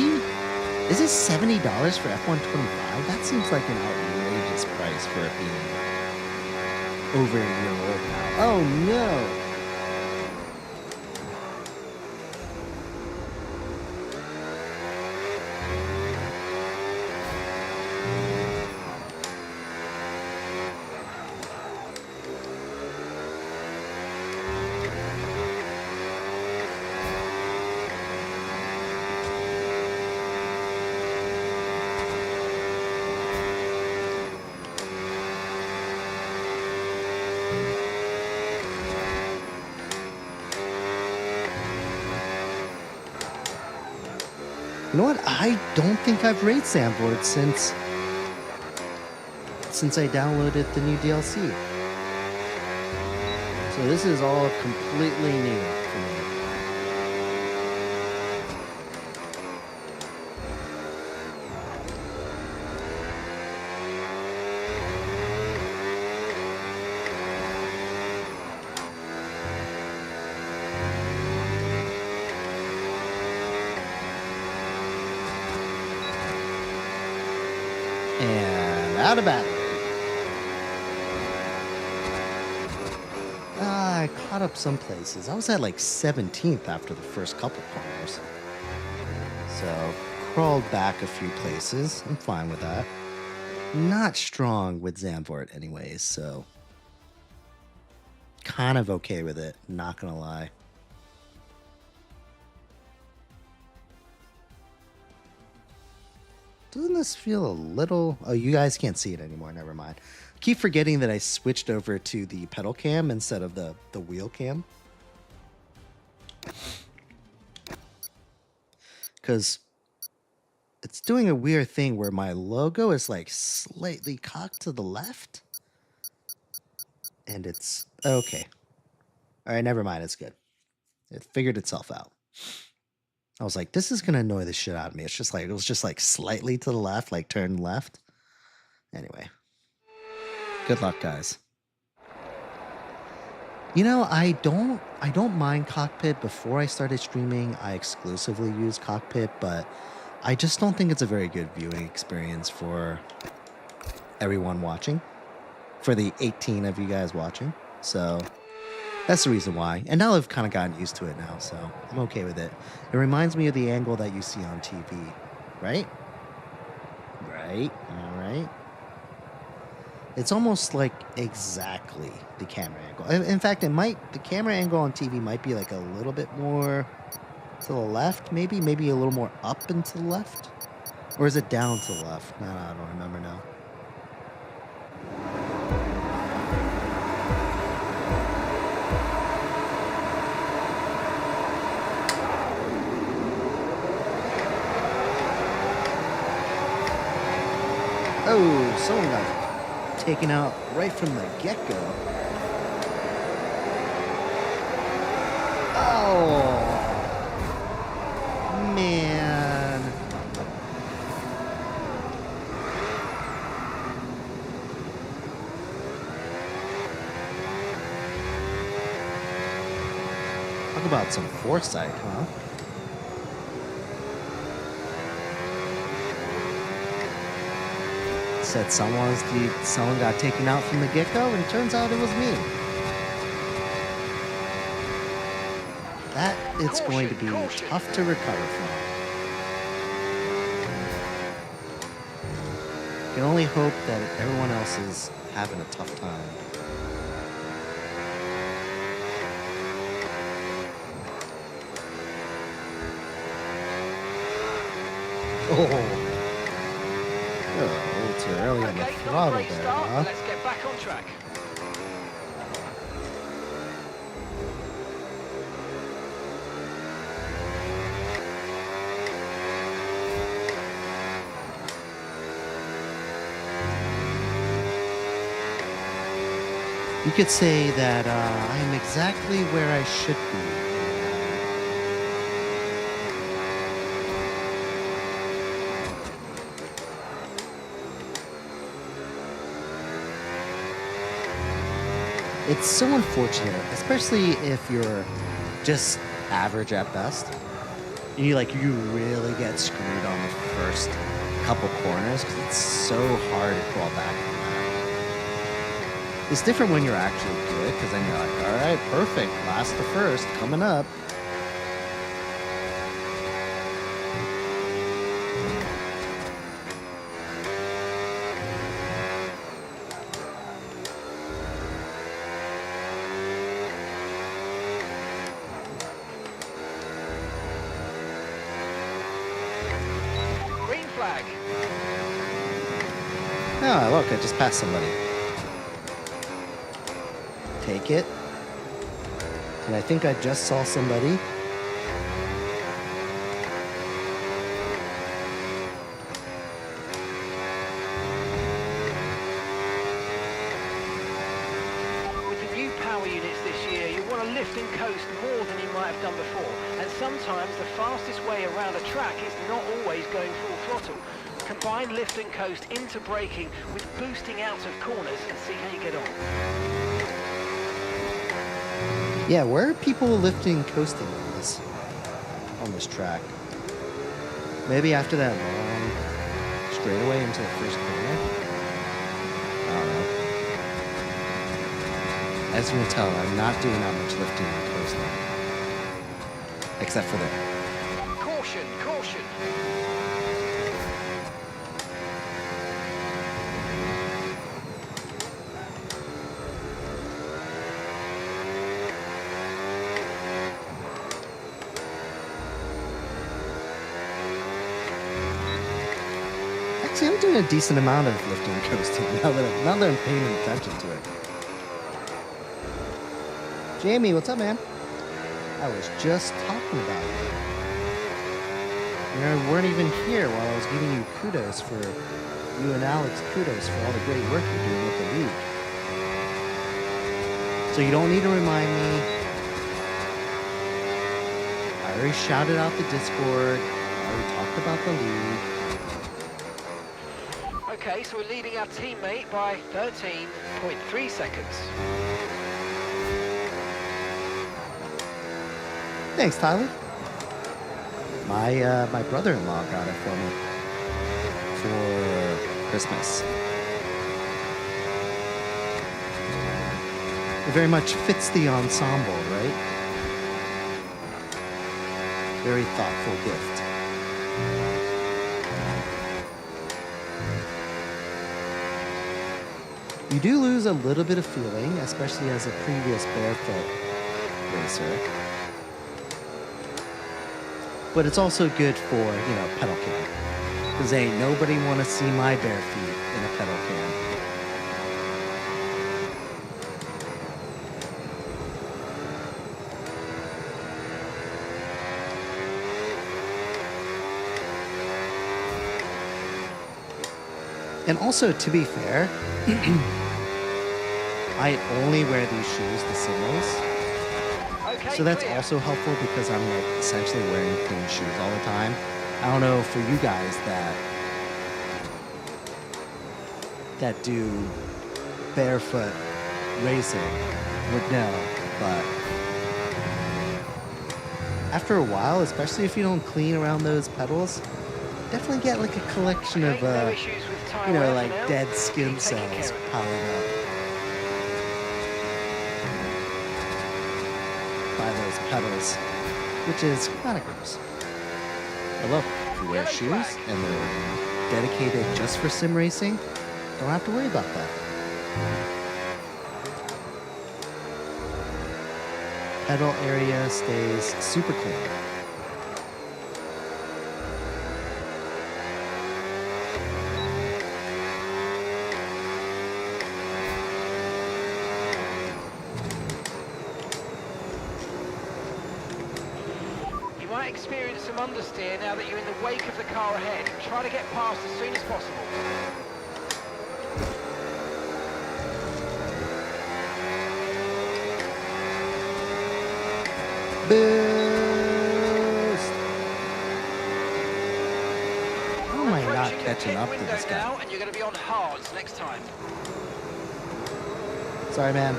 Is this $70 for F1 25? That seems like an outrageous price for it being over a year old now. Oh no! You know what? I don't think I've rated Zandvoort since I downloaded the new DLC. So this is all completely new for me. And out of battery. I caught up some places. I was at like 17th after the first couple corners. So, crawled back a few places. I'm fine with that. Not strong with Zandvoort anyways, so kind of okay with it, not gonna lie. Doesn't this feel a little... Oh, you guys can't see it anymore. Never mind. Keep forgetting that I switched over to the pedal cam instead of the wheel cam. Because it's doing a weird thing where my logo is like slightly cocked to the left. And it's... Okay. All right, never mind. It's good. It figured itself out. I was like, this is going to annoy the shit out of me. It's just like, it was just like slightly to the left, like turn left. Anyway. Good luck, guys. You know, I don't mind Cockpit. Before I started streaming, I exclusively used Cockpit, but I just don't think it's a very good viewing experience for everyone watching. For the 18 of you guys watching. So that's the reason why. And now I've kind of gotten used to it now, so I'm okay with it. It reminds me of the angle that you see on TV, right? Right, all right. It's almost like exactly the camera angle. In fact, the camera angle on TV might be like a little bit more to the left, maybe a little more up and to the left. Or is it down to the left? No, I don't remember now. Oh, someone got taken out right from the get-go. Oh, man. Talk about some foresight, huh? Said someone got taken out from the get-go, and it turns out it was me. That it's going to be tough to recover from. Can only hope that everyone else is having a tough time. Oh. A little too early on the throttle there, huh? Let's get back on track. You could say that I'm exactly where I should be. It's so unfortunate, especially if you're just average at best. And you really get screwed on the first couple corners because it's so hard to crawl back from that. It's different when you're actually good because then you're like, all right, perfect, last to first, coming up. Oh, look, I just passed somebody. Take it. And I think I just saw somebody. power units this year, you'll want to lift and coast more than you might have done before. And sometimes the fastest way around a track is not always going full throttle. Combine lift and coast into braking with boosting out of corners and see how you get on. Yeah, where are people lifting and coasting on this track? Maybe after that long straightaway into the first corner? I don't know. As you can tell, I'm not doing that much lifting and coasting. Except for there. Caution, caution. Actually, I'm doing a decent amount of lifting and coasting now that I'm paying attention to it. Jamie, what's up, man? I was just talking about you. You weren't even here while I was giving you kudos for you and Alex kudos for all the great work you're doing with the league. So you don't need to remind me. I already shouted out the Discord. I already talked about the league. Okay, so we're leading our teammate by 13.3 seconds. Thanks, Tyler. My brother-in-law got it for me for Christmas. It very much fits the ensemble, right? Very thoughtful gift. You do lose a little bit of feeling, especially as a previous barefoot racer. But it's also good for, pedal cam. Because ain't nobody want to see my bare feet in a pedal cam. And also, to be fair, I only wear these shoes, the Simmels. Okay, So that's clear. also helpful because I'm essentially wearing clean shoes all the time. I don't know for you guys that do barefoot racing would know, but after a while, especially if you don't clean around those pedals, definitely get like a collection of No issues with tyre wear for like now. dead skin Keep taking care cells of it. piling up by those pedals, which is kind of gross. But look, if you wear Yellow shoes flag. and they're dedicated just for sim racing, don't have to worry about that. Pedal area stays super clean. You might experience some understeer now that you're in the wake of the car ahead. Try to get past as soon as possible. Boost! How am I not Approaching the catching pit up to window this guy? now, and you're going to be on hards next time. Sorry, man.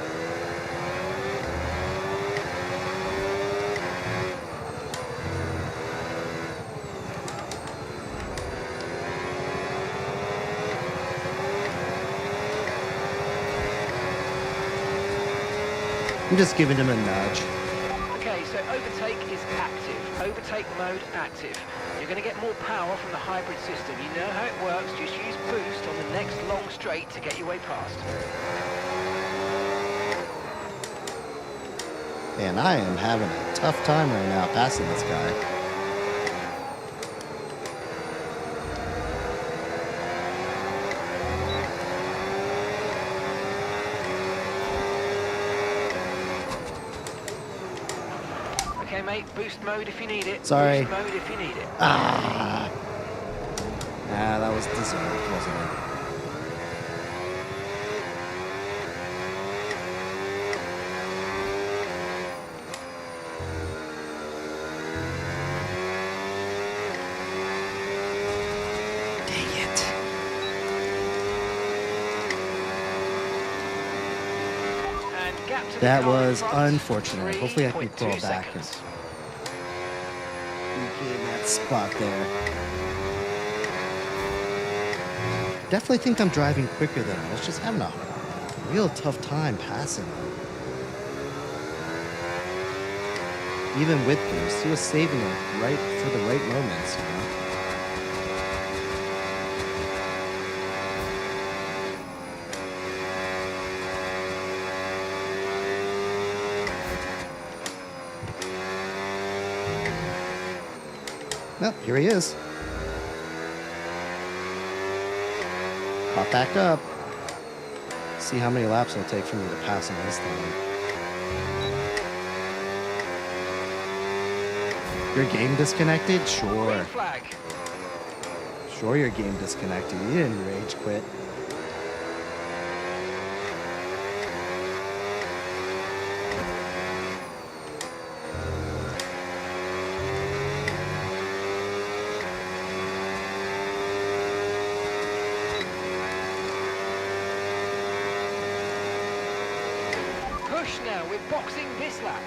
I'm just giving him a nudge. Okay, so overtake is active. Overtake mode active. You're going to get more power from the hybrid system. You know how it works. Just use boost on the next long straight to get your way past. Man, I am having a tough time right now passing this guy. Okay, mate, boost mode if you need it. Sorry. Boost mode if you need it. Ah, that was deserved, wasn't it? gap to the That car in was front, unfortunate. Hopefully I can 3.2 pull back and seconds. regain that spot there. Definitely think I'm driving quicker than I was just having a real tough time passing him. Even with boost, he was saving it right for the right moments, you know? Well, here he is. Pop back up. See how many laps it'll take for me to pass him this time. Your game disconnected? Sure. Green flag. Sure your game disconnected. You didn't rage quit. Push now, we're boxing this lap.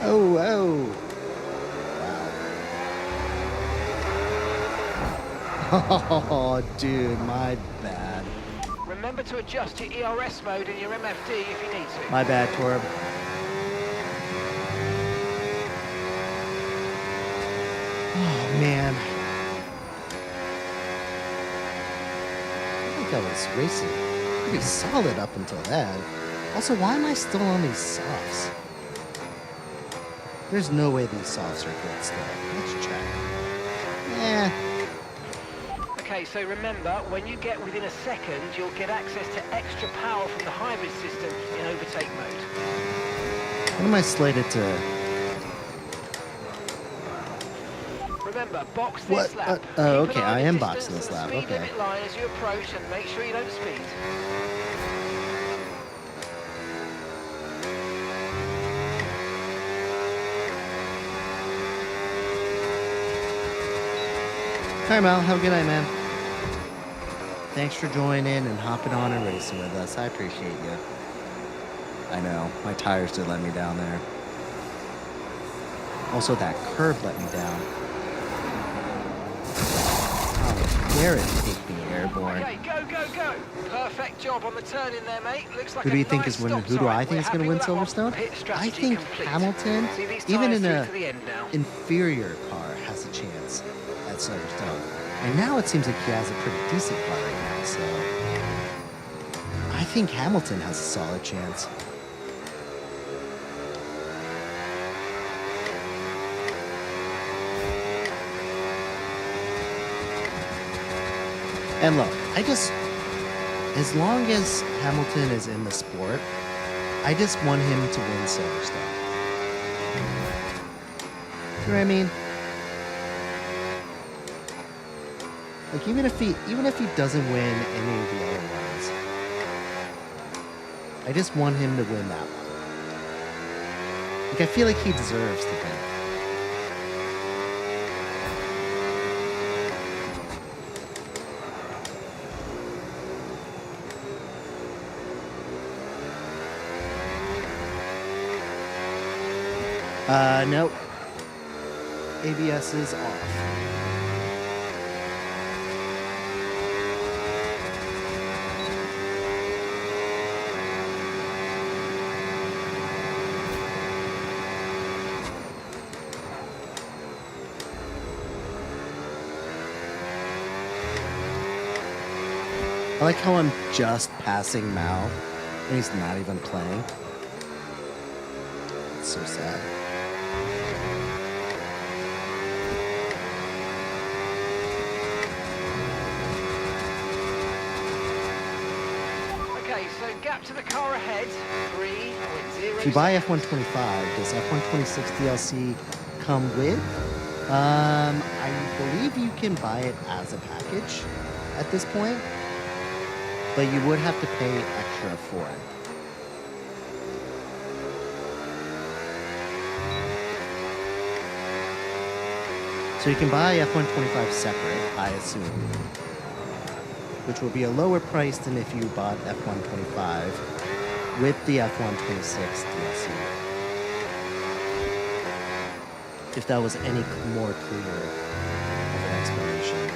Oh, oh. Wow. Oh, dude, my bad. Remember to adjust your ERS mode and your MFD if you need to. My bad, Torb. Oh, man. I think I was racing pretty solid up until that. Also, why am I still on these softs? There's no way these softs are good still. Let's check. Eh. Okay, so remember, when you get within a second, you'll get access to extra power from the hybrid system in overtake mode. When am I slated to... Remember, box this What? lap. Oh, Keep okay, an eye on I the am distance boxing this and the lap, speed okay. limit line as you approach, and make sure you don't speed. All right, Mal, have a good night, man. Thanks for joining and hopping on and racing with us. I appreciate you. I know, my tires did let me down there. Also, that curb let me down. How dare it take me airborne? Okay, go, go, go. Perfect job on the turn in there, mate. Looks like Who do a you think nice is winning? stop Who do I time. think is We're going to happy win with that one. Silverstone? Pit I strategy think complete. Hamilton, See these even tyres in through a to the end now. inferior car, has a chance at Silverstone. And now it seems like he has a pretty decent car right now, so I think Hamilton has a solid chance. And look, as long as Hamilton is in the sport, I just want him to win Silverstone. You know what I mean? Like even if he doesn't win any of the other ones, I just want him to win that one. Like I feel like he deserves to win. Nope. ABS is off. I like how I'm just passing Mal and he's not even playing. It's so sad. Okay, so gap to the car ahead, 3.0. If you buy F125, does F126 DLC come with? I believe you can buy it as a package at this point, but you would have to pay extra for it. So you can buy F125 separate, I assume, which will be a lower price than if you bought F125 with the F126 DLC. If that was any more clear of an explanation.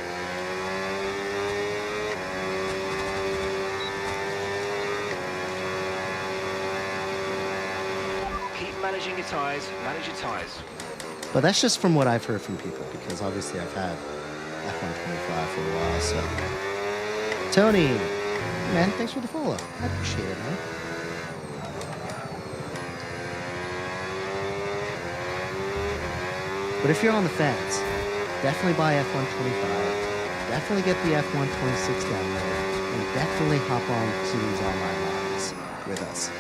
Keep managing your tyres, manage your tyres. But that's just from what I've heard from people, because obviously I've had F125 for a while, so. Tony, man, thanks for the follow. I appreciate it, man. But if you're on the fence, definitely buy F125, definitely get the F126 download, and definitely hop on to these online lines with us.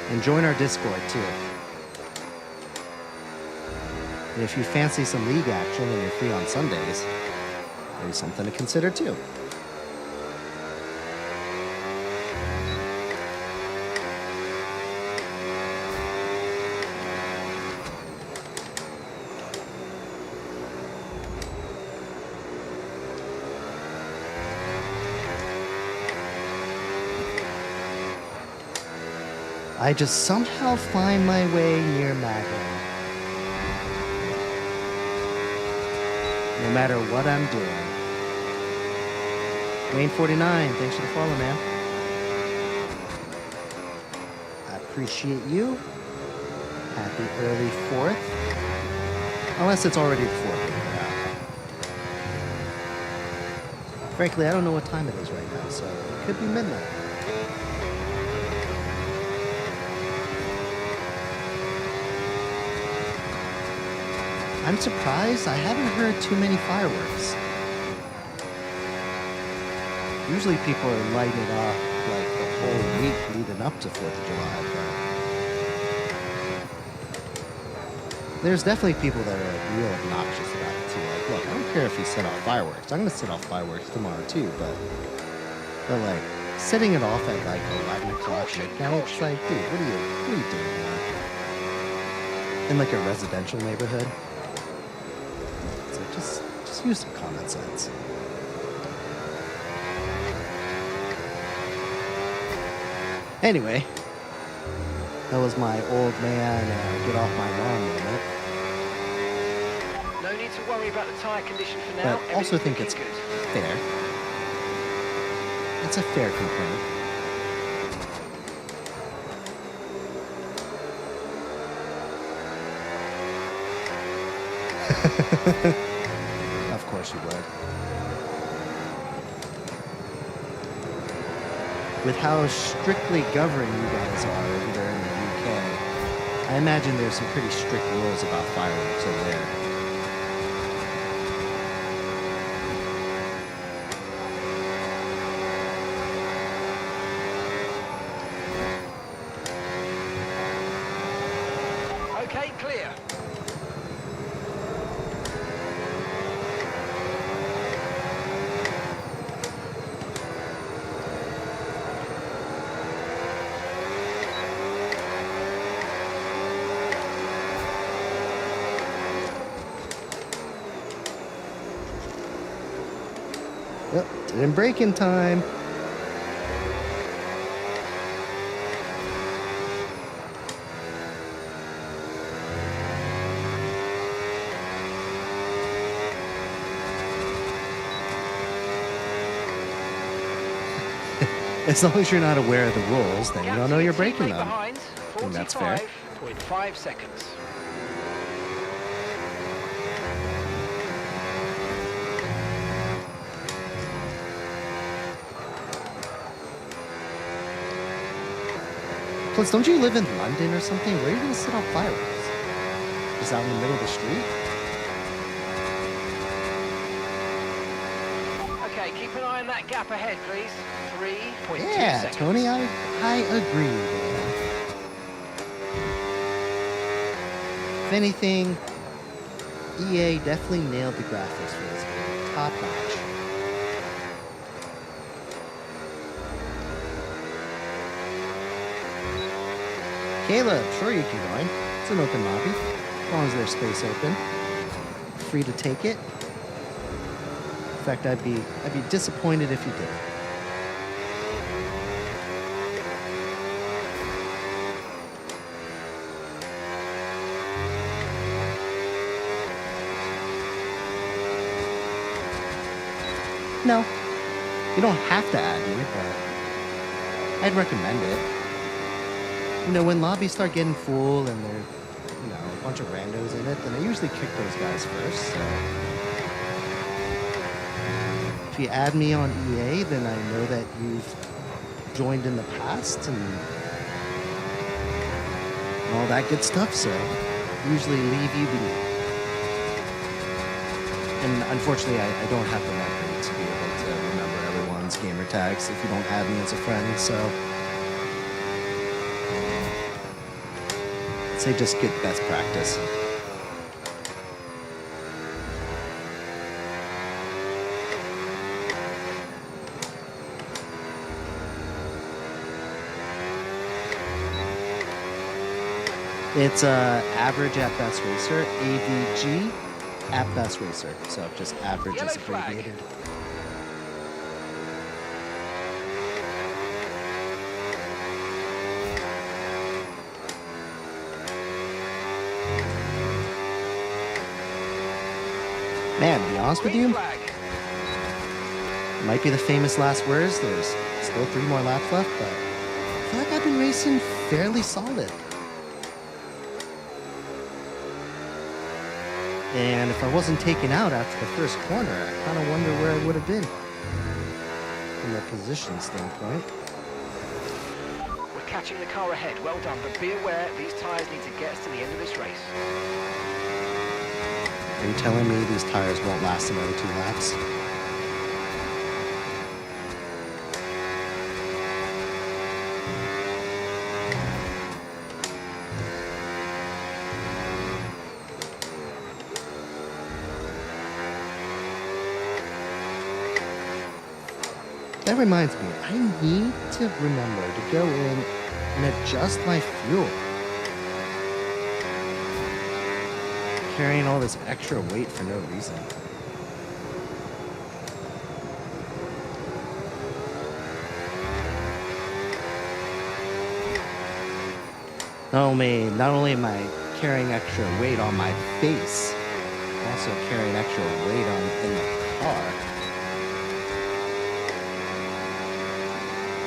And join our Discord too. And if you fancy some league action and you're free on Sundays, there's something to consider too. I just somehow find my way near Magna. No matter what I'm doing. Wayne49, thanks for the follow, man. I appreciate you. Happy early 4th. Unless it's already the 4th. Yeah. Frankly, I don't know what time it is right now, so it could be midnight. I'm surprised I haven't heard too many fireworks. Usually people are lighting it up like the whole week leading up to 4th of July, but there's definitely people that are like real obnoxious about it too. Like, look, I don't care if you set off fireworks. I'm gonna set off fireworks tomorrow too, but like setting it off at like 11 o'clock midnight, it's like, dude, what are you doing, man? In like a residential neighborhood. Just use some common sense. Anyway, that was my old man get off my lawn moment. No need to worry about the tyre condition for now. But I also think it's good. fair. It's a fair complaint. Of course you would. With how strictly governed you guys are over there in the UK, I imagine there's some pretty strict rules about fireworks over there. Okay, clear. Yep, didn't break in time. As long as you're not aware of the rules, then you don't know you're breaking them. Behind, I think that's fair. 45.5 seconds. Plus, don't you live in London or something? Where are you going to set off fireworks? Just out in the middle of the street? Okay, keep an eye on that gap ahead, please. 3.2 Yeah, seconds. Tony, I agree, man. If anything, EA definitely nailed the graphics for this game. Top notch. Caleb, sure you can join. It's an open lobby. As long as there's space open. Free to take it. In fact, I'd be disappointed if you did. No, you don't have to add me, but I'd recommend it. You know, when lobbies start getting full and there are, you know, a bunch of randos in it, then I usually kick those guys first, so. If you add me on EA, then I know that you've joined in the past and all that good stuff, so usually leave you be. And unfortunately, I don't have the memory to be able to remember everyone's gamer tags if you don't add me as a friend, so I'd say just get best practice. It's average at best racer, AVG at best racer. So just average is abbreviated. Man, to be honest with you, might be the famous last words. There's still 3 more laps left, but I feel like I've been racing fairly solid. And if I wasn't taken out after the first corner, I kind of wonder where I would have been from a position standpoint. We're catching the car ahead. Well done, but be aware these tyres need to get us to the end of this race. Are you telling me these tires won't last another 2 laps? That reminds me, I need to remember to go in and adjust my fuel. Carrying all this extra weight for no reason. Not only am I carrying extra weight on my face, I'm also carrying extra weight in the car.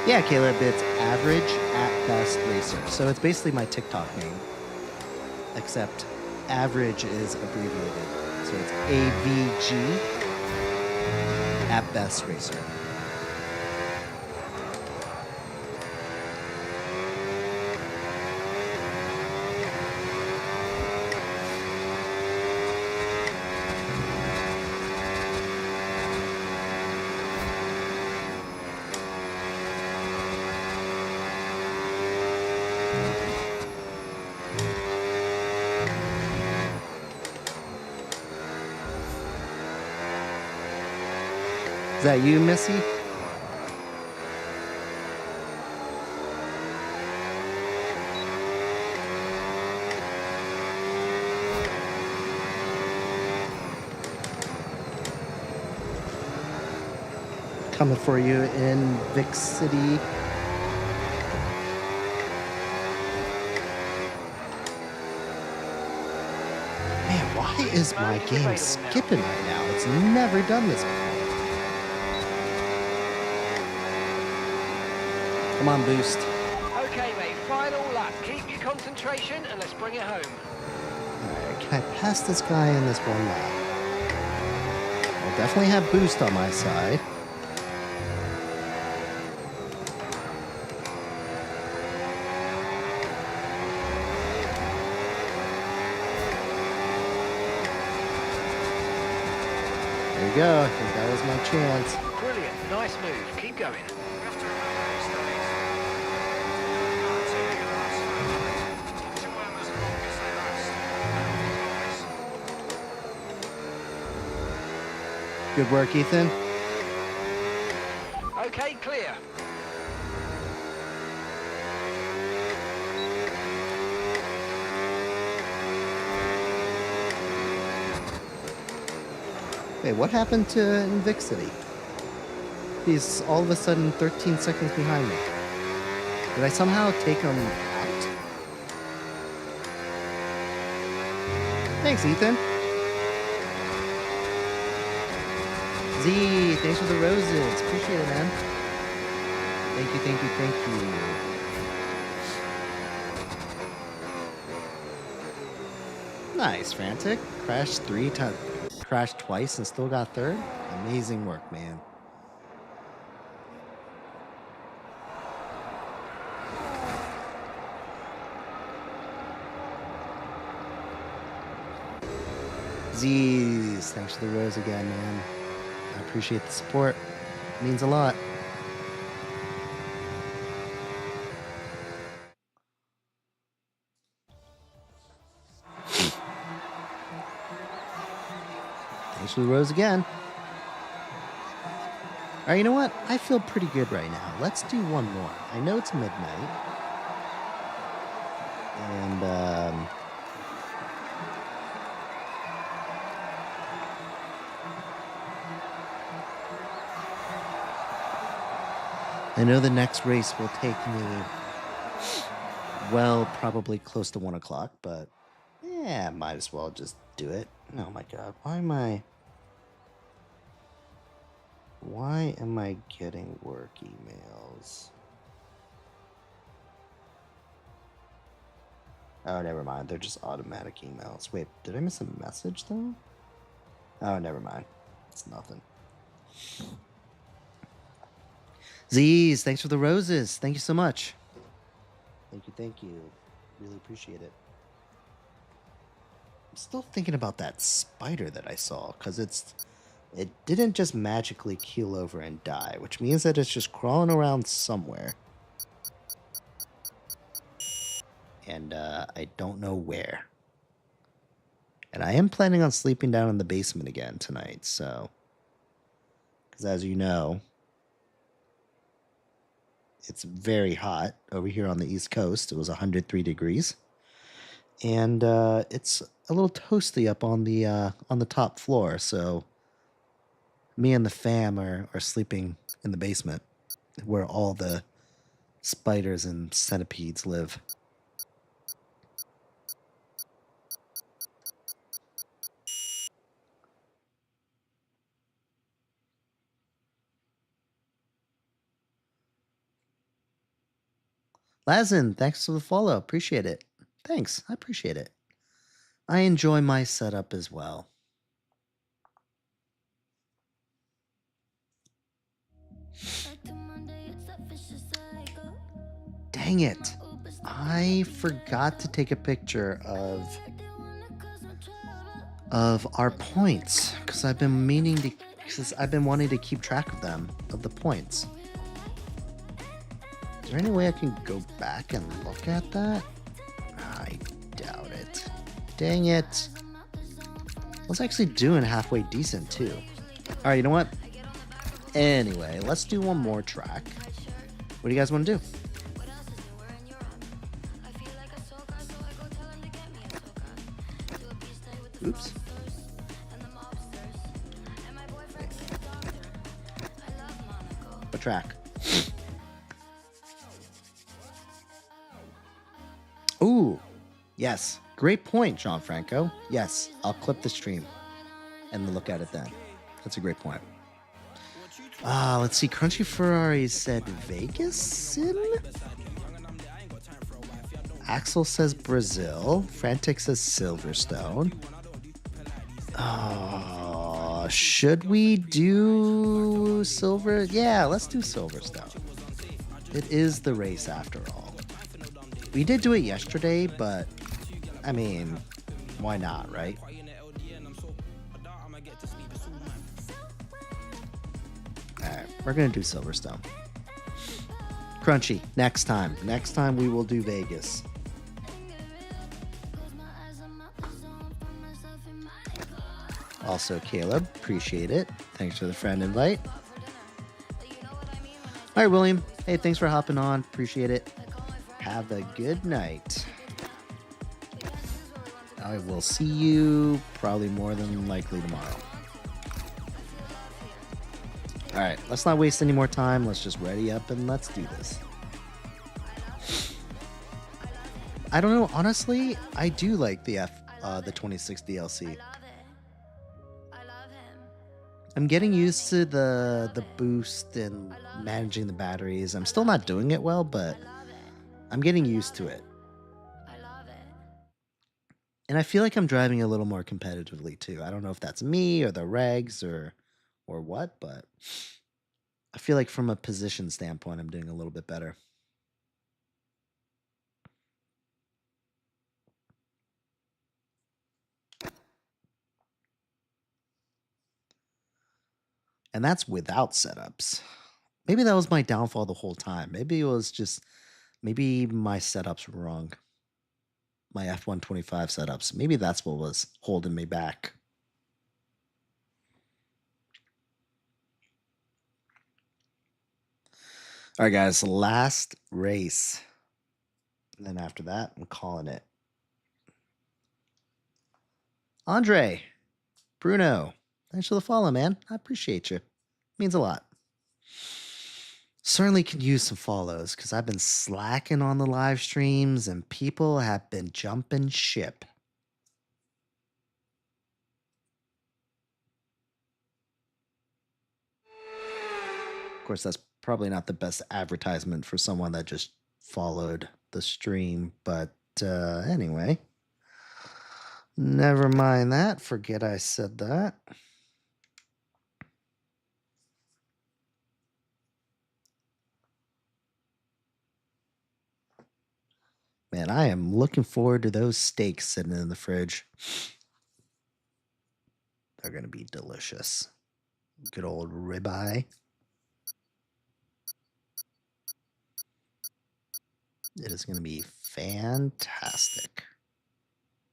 Yeah, Caleb, it's average at best racer. So it's basically my TikTok name, except average is abbreviated. So it's AVG at best racer. Is that you, Missy? Coming for you in Vic City. Man, why is my game skipping right now? It's never done this before. Come on, Boost. Okay, mate, final lap. Keep your concentration and let's bring it home. Alright, can I pass this guy in this one lap? I'll definitely have Boost on my side. There you go. I think that was my chance. Brilliant. Nice move. Keep going. Good work, Ethan. Okay, clear. Wait, what happened to Invixity? He's all of a sudden 13 seconds behind me. Did I somehow take him out? Thanks, Ethan. Z, thanks for the roses. Appreciate it, man. Thank you, thank you, thank you. Nice, Frantic. Crashed crashed twice and still got third. Amazing work, man. Z's, thanks for the rose again, man. I appreciate the support. It means a lot. Thanks for the rose again. All right, you know what? I feel pretty good right now. Let's do one more. I know it's midnight. And, I know the next race will take me, well, probably close to 1 o'clock, but yeah, might as well just do it. Oh my god, why am I getting work emails? Oh, never mind. They're just automatic emails. Wait, did I miss a message though? Oh, never mind. It's nothing. Z's, thanks for the roses. Thank you so much. Thank you, thank you. Really appreciate it. I'm still thinking about that spider that I saw, because it didn't just magically keel over and die, which means that it's just crawling around somewhere. And I don't know where. And I am planning on sleeping down in the basement again tonight, so... Because as you know, it's very hot over here on the East Coast. It was 103 degrees. And it's a little toasty up on the top floor, so me and the fam are sleeping in the basement where all the spiders and centipedes live. Lazin, thanks for the follow. Appreciate it. Thanks. I appreciate it. I enjoy my setup as well. Dang it. I forgot to take a picture of our points because I've been wanting to keep track of them, of the points. Is there any way I can go back and look at that? I doubt it. Dang it. I was actually doing halfway decent too. Alright, you know what? Anyway, let's do one more track. What do you guys want to do? Oops. What track? Ooh, yes. Great point, Gianfranco. Yes, I'll clip the stream and look at it then. That's a great point. Let's see. Crunchy Ferrari said Vegas Sim? Axel says Brazil. Frantic says Silverstone. Should we do Silver? Yeah, let's do Silverstone. It is the race after all. We did do it yesterday, but I mean, why not, right? Alright, we're gonna do Silverstone. Crunchy, next time. Next time we will do Vegas. Also, Caleb, appreciate it. Thanks for the friend invite. Alright, William. Hey, thanks for hopping on. Appreciate it. Have a good night. I will see you probably more than likely tomorrow. All right, let's not waste any more time. Let's just ready up and let's do this. I don't know. Honestly, I do like the 26 DLC. I'm getting used to the boost and managing the batteries. I'm still not doing it well, but I'm getting used to it. And I feel like I'm driving a little more competitively too. I don't know if that's me or the regs or what, but I feel like from a position standpoint, I'm doing a little bit better. And that's without setups. Maybe that was my downfall the whole time. Maybe it was just, maybe my setups were wrong. My F125 setups. Maybe that's what was holding me back. All right, guys, last race. And then after that, I'm calling it. Andre, Bruno, thanks for the follow, man. I appreciate you. Means a lot. Certainly could use some follows because I've been slacking on the live streams and people have been jumping ship. Of course, that's probably not the best advertisement for someone that just followed the stream, but anyway. Never mind that. Forget I said that. Man, I am looking forward to those steaks sitting in the fridge. They're going to be delicious. Good old ribeye. It is going to be fantastic.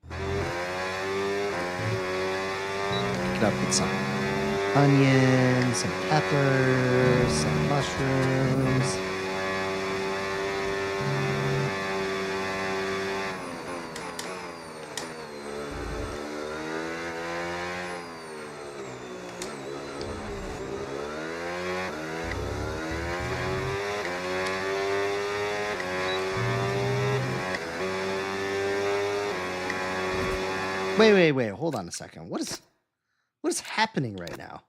Pick it up with some onions, some peppers, some mushrooms. Wait. Hold on a second. What is happening right now?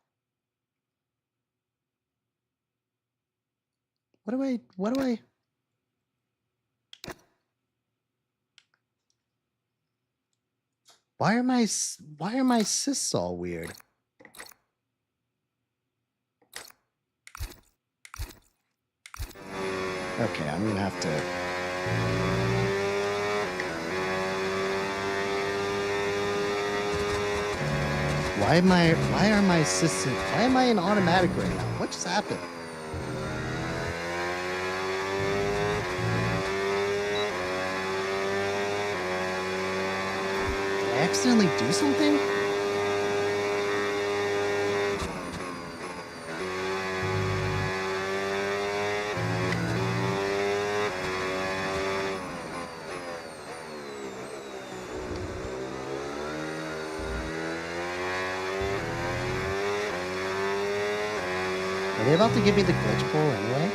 What do I Why are my cysts all weird? Okay, I'm going to have to Why am I in automatic right now? What just happened? Did I accidentally do something? Are they about to give me the glitch pull anyway?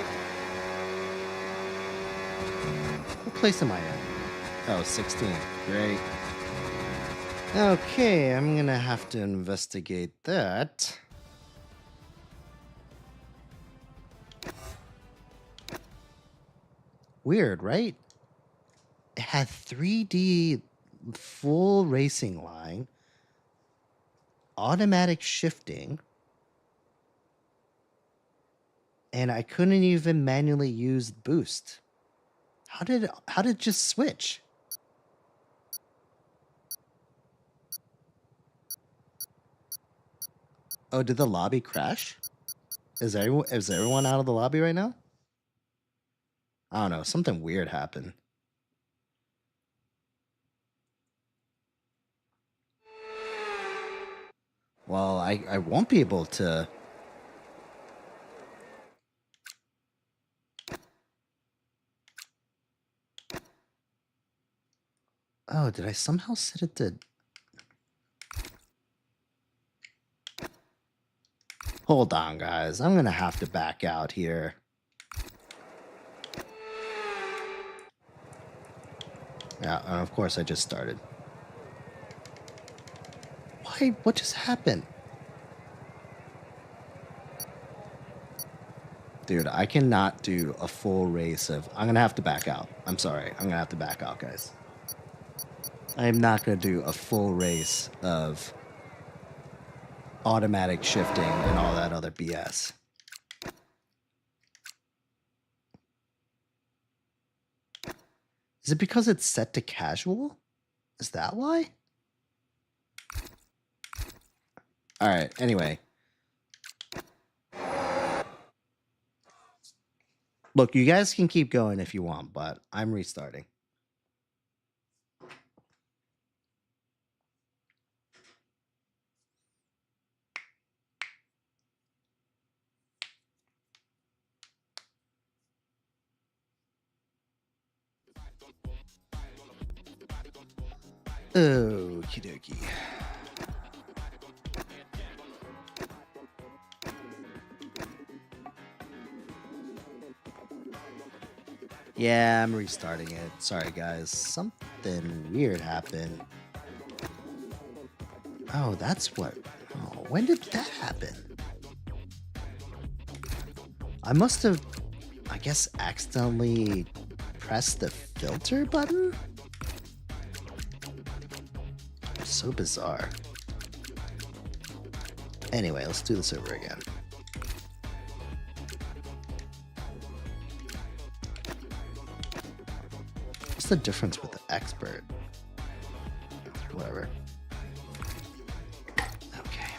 What place am I in? Oh, 16. Great. Okay, I'm gonna have to investigate that. Weird, right? It had 3D full racing line, automatic shifting, and I couldn't even manually use boost. How did it just switch? Oh, did the lobby crash? Is everyone out of the lobby right now? I don't know. Something weird happened. Well, I won't be able to. Oh, did I somehow set it to... Hold on, guys. I'm gonna have to back out here. Yeah, and of course I just started. Why? What just happened? Dude, I cannot do a full race of... I'm gonna have to back out. I'm sorry. I'm gonna have to back out, guys. I am not gonna do a full race of automatic shifting and all that other BS. Is it because it's set to casual? Is that why? Alright, anyway. Look, you guys can keep going if you want, but I'm restarting. Okie dokie. Yeah, I'm restarting it. Sorry, guys. Something weird happened. Oh, that's what... Oh, when did that happen? I must have, I guess, accidentally pressed the filter button? So bizarre. Anyway, let's do this over again. What's the difference with the expert? Whatever. Okay.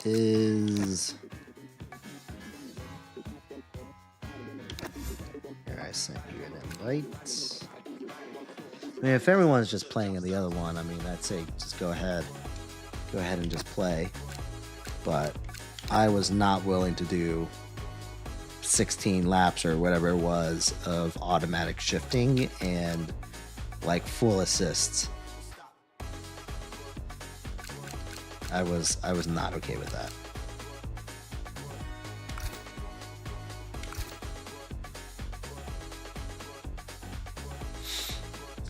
Is... Here, I sent you an invite. I mean, if everyone's just playing in the other one, I mean, I'd say just go ahead. Go ahead and just play. But I was not willing to do 16 laps or whatever it was of automatic shifting and like full assists. I was not okay with that.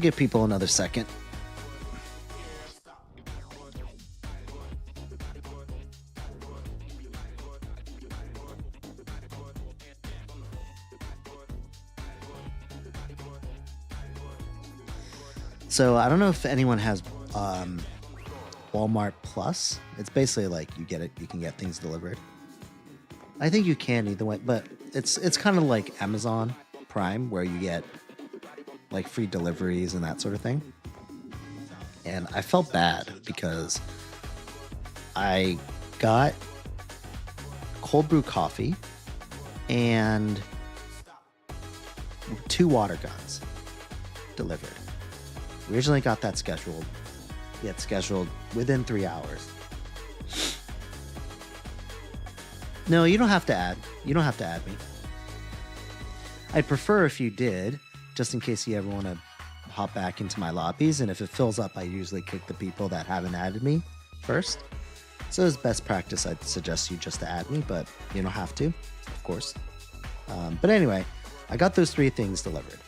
Give people another second. So I don't know if anyone has Walmart Plus. It's basically like you can get things delivered. I think you can either way, but it's kind of like Amazon Prime where you get like free deliveries and that sort of thing. And I felt bad because I got cold brew coffee and 2 water guns delivered. We originally got that scheduled. We had scheduled within 3 hours. No, you don't have to add. You don't have to add me. I'd prefer if you did, just in case you ever want to hop back into my lobbies. And if it fills up, I usually kick the people that haven't added me first. So as best practice, I'd suggest you just to add me, but you don't have to, of course. But anyway, I got those 3 things delivered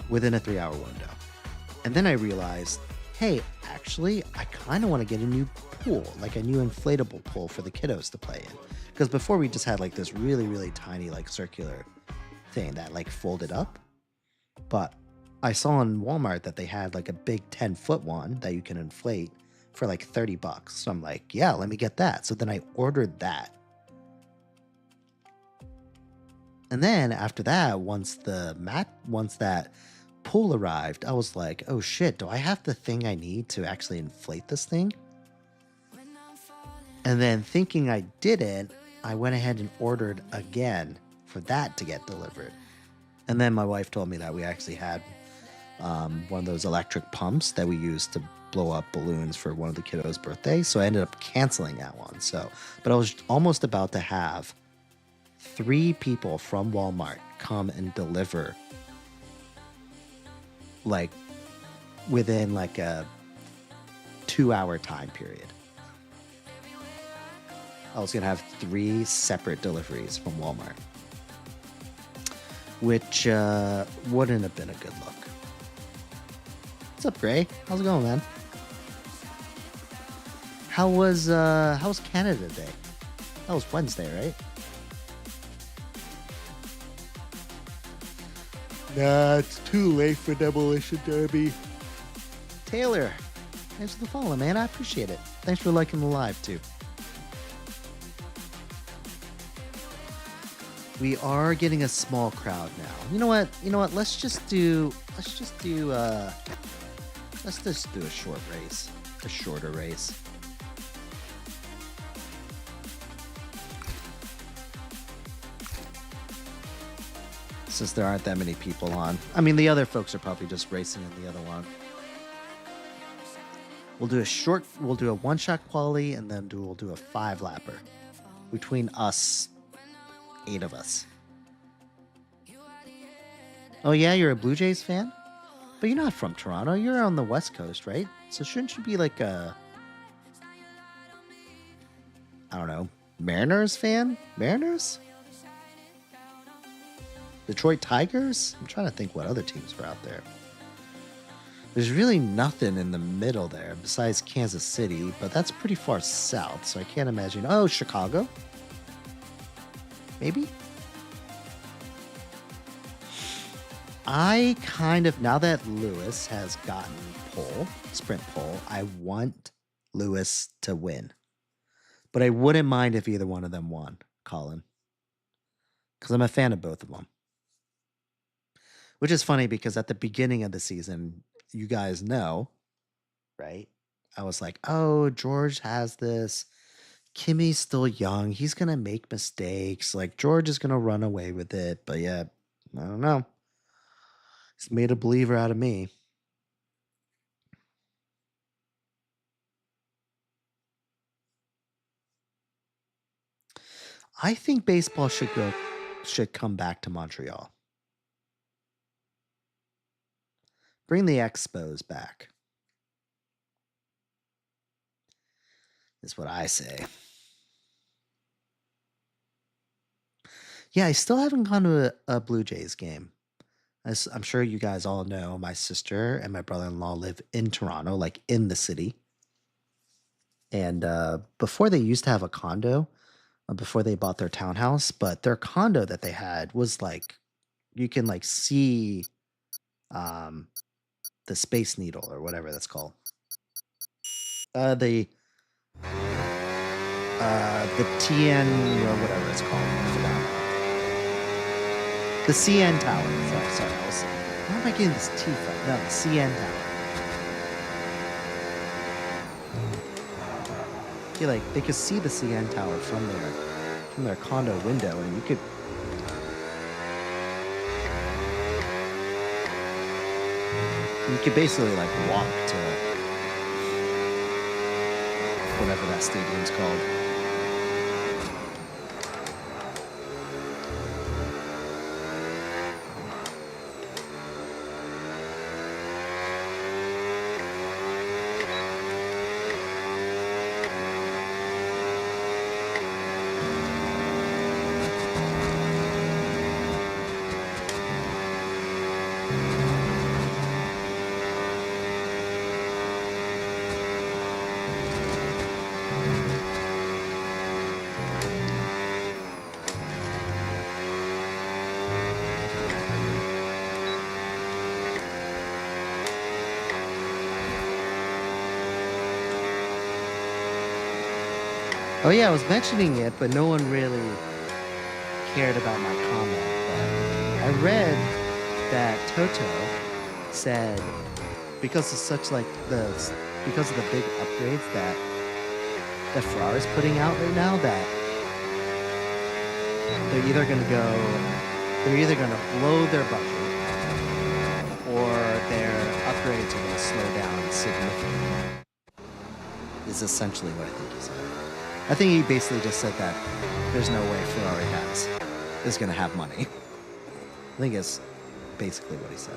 within a 3-hour window. And then I realized, hey, actually, I kind of want to get a new pool, like a new inflatable pool for the kiddos to play in. Because before we just had like this really, really tiny, like circular thing that like folded up. But I saw in Walmart that they had like a big 10-foot one that you can inflate for like $30. So I'm like, yeah, let me get that. So then I ordered that. And then after that, once that pool arrived, I was like, oh shit, do I have the thing I need to actually inflate this thing? And then thinking I didn't, I went ahead and ordered again for that to get delivered. And then my wife told me that we actually had one of those electric pumps that we used to blow up balloons for one of the kiddos' birthdays. So I ended up canceling that one. But I was almost about to have 3 people from Walmart come and deliver like within like a 2-hour time period. I was going to have 3 separate deliveries from Walmart, which wouldn't have been a good look. What's up, Gray? How's it going, man? How was Canada Day? That was Wednesday, right? Nah, it's too late for Demolition Derby. Taylor, thanks for the follow, man. I appreciate it. Thanks for liking the live, too. We are getting a small crowd now. You know what? Let's just do a short race. A shorter race. Since there aren't that many people on. I mean, the other folks are probably just racing in the other one. We'll do a one-shot quali, and then we'll do a 5-lapper. Between us, 8 of us. Oh yeah, you're a Blue Jays fan? But you're not from Toronto. You're on the West Coast, right? So shouldn't you be like a... I don't know. Mariners fan? Mariners? Detroit Tigers? I'm trying to think what other teams are out there. There's really nothing in the middle there besides Kansas City, but that's pretty far south, so I can't imagine. Oh, Chicago? Maybe? I kind of, now that Lewis has gotten sprint pole, I want Lewis to win. But I wouldn't mind if either one of them won, Colin. Because I'm a fan of both of them. Which is funny because at the beginning of the season, you guys know, right? I was like, oh, George has this. Kimmy's still young. He's going to make mistakes. Like, George is going to run away with it. But yeah, I don't know. He's made a believer out of me. I think baseball should come back to Montreal. Bring the Expos back. Is what I say. Yeah, I still haven't gone to a Blue Jays game. As I'm sure you guys all know, my sister and my brother-in-law live in Toronto, like in the city. And before they used to have a condo, before they bought their townhouse, but their condo that they had was like, you can like see the Space Needle or whatever that's called. The TN or whatever it's called. I forgot. The CN Tower. Sorry, why am I getting this T from? No, the CN Tower. Yeah, like they could see the CN Tower from their condo window, and you could basically like walk to whatever that stadium's called. Oh yeah, I was mentioning it, but no one really cared about my comment. But I read that Toto said because of the big upgrades that Ferrari's putting out right now, that they're either gonna blow their budget or their upgrades are gonna slow down significantly. Is essentially what I think he said. I think he basically just said that there's no way Ferrari is going to have money. I think it's basically what he said.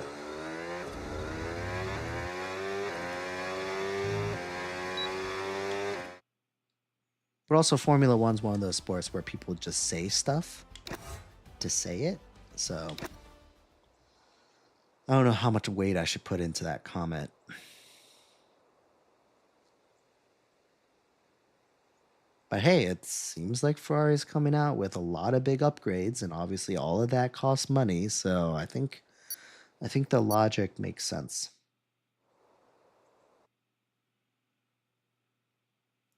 But also, Formula One's one of those sports where people just say stuff to say it. So I don't know how much weight I should put into that comment. But hey, it seems like Ferrari's coming out with a lot of big upgrades, and obviously all of that costs money. So I think the logic makes sense.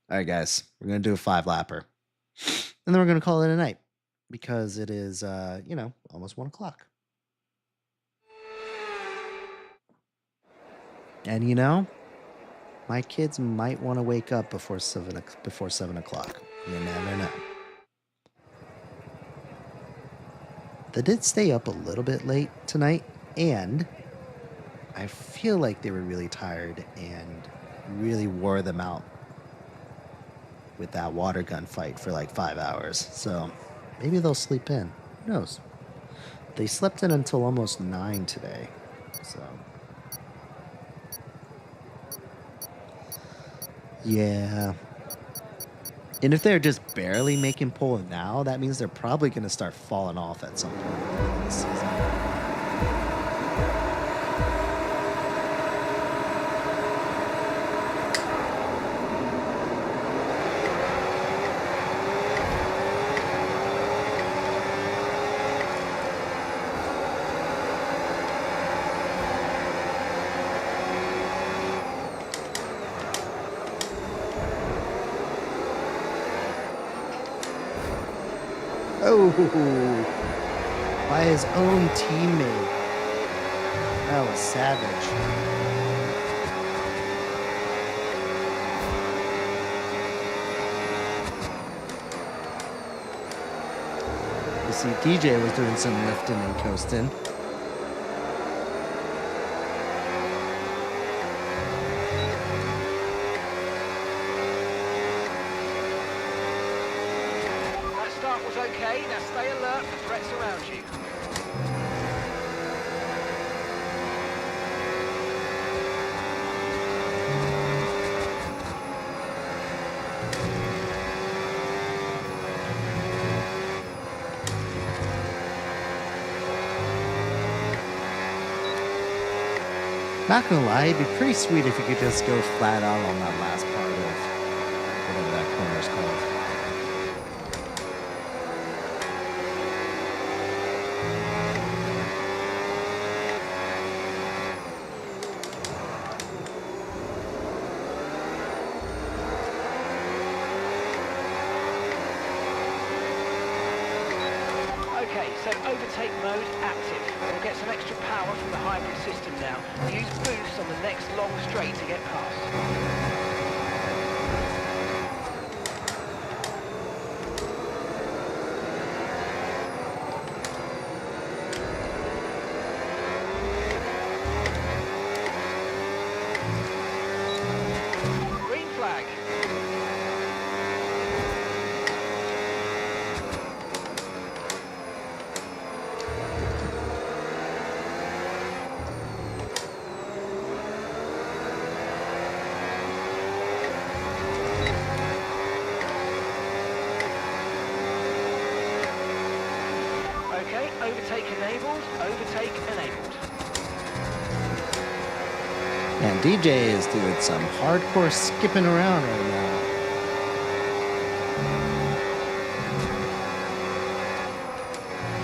All right, guys, we're gonna do a 5-lapper, and then we're gonna call it a night because it is, almost 1 o'clock. And my kids might want to wake up before 7 o'clock. You never know. They did stay up a little bit late tonight, and I feel like they were really tired and really wore them out with that water gun fight for like 5 hours. So maybe they'll sleep in. Who knows? They slept in until almost 9 today. So yeah. And if they're just barely making pole now, that means they're probably going to start falling off at some point in the season. Oh, by his own teammate. That was savage. You see, DJ was doing some lifting and coasting. Okay, now stay alert for threats around you. Not gonna lie, it'd be pretty sweet if you could just go flat out on that last part of whatever that corner's called. Okay, so overtake mode active. We'll get some extra power from the hybrid system now. Use boost on the next long straight to get past. Overtake enabled, overtake enabled. And DJ is doing some hardcore skipping around right now.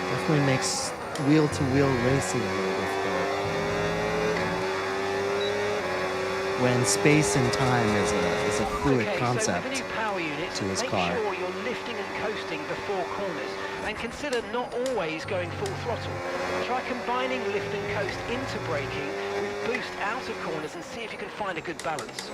Definitely makes wheel-to-wheel racing a little difficult. When space and time is a fluid concept so with the new power units, to his make car. Sure you're lifting and coasting before corners. And consider not always going full throttle. Try combining lift and coast into braking with boost out of corners and see if you can find a good balance.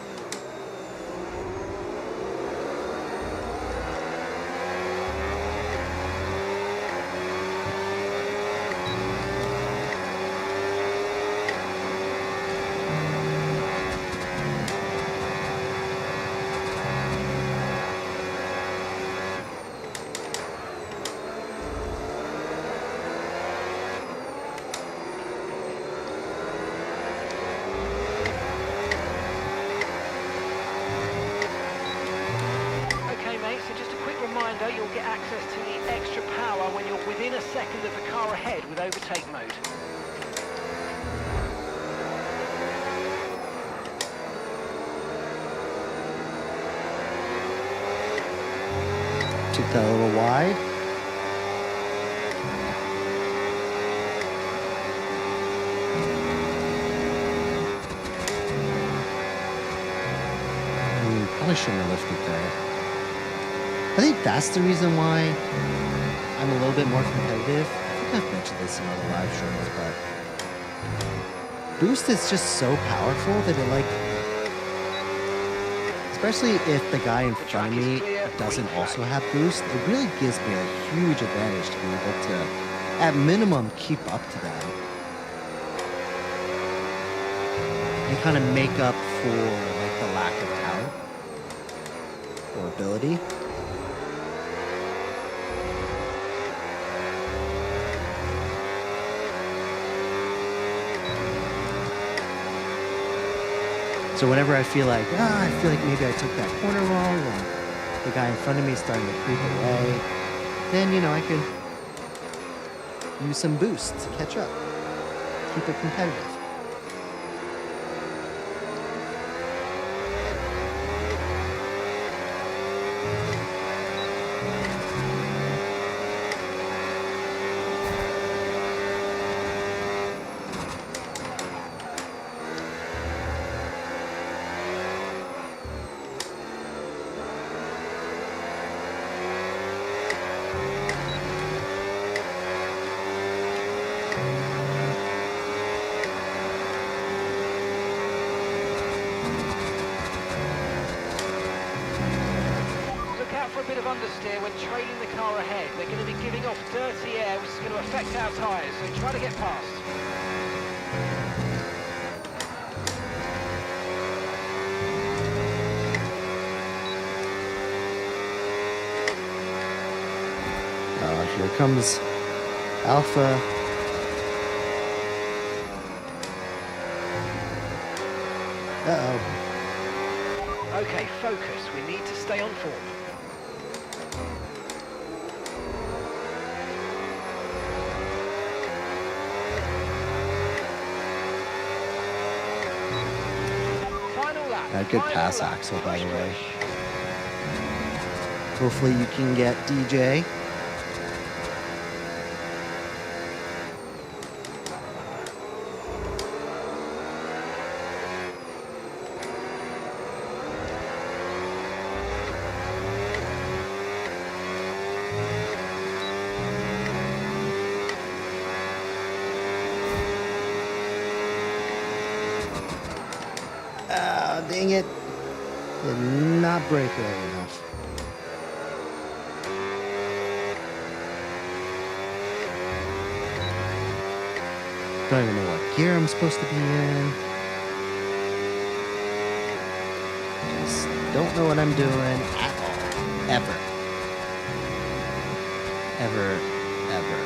you'll get access to the extra power when you're within a second of the car ahead with overtake mode. Took that a little wide. Probably shouldn't have lifted there. I think that's the reason why I'm a little bit more competitive. I think I've mentioned this in other live shows, but boost is just so powerful that it, like, especially if the guy in front of me doesn't also have boost, it really gives me a huge advantage to be able to, at minimum, keep up to them and kind of make up for, like, the lack of talent or ability. So whenever I feel like maybe I took that corner wrong, or the guy in front of me is starting to creep away, then, you know, I can use some boost to catch up, keep it competitive. For a bit of understeer when trailing the car ahead. They're going to be giving off dirty air, which is going to affect our tyres, so try to get past. Here comes Alpha. Uh-oh. Okay, focus. We need to stay on form. Good pass, Axel, by the way. Hopefully you can get DJ. Dang it. Did not break early enough. Don't even know what gear I'm supposed to be in. Just don't know what I'm doing at all. Ever. Ever, ever.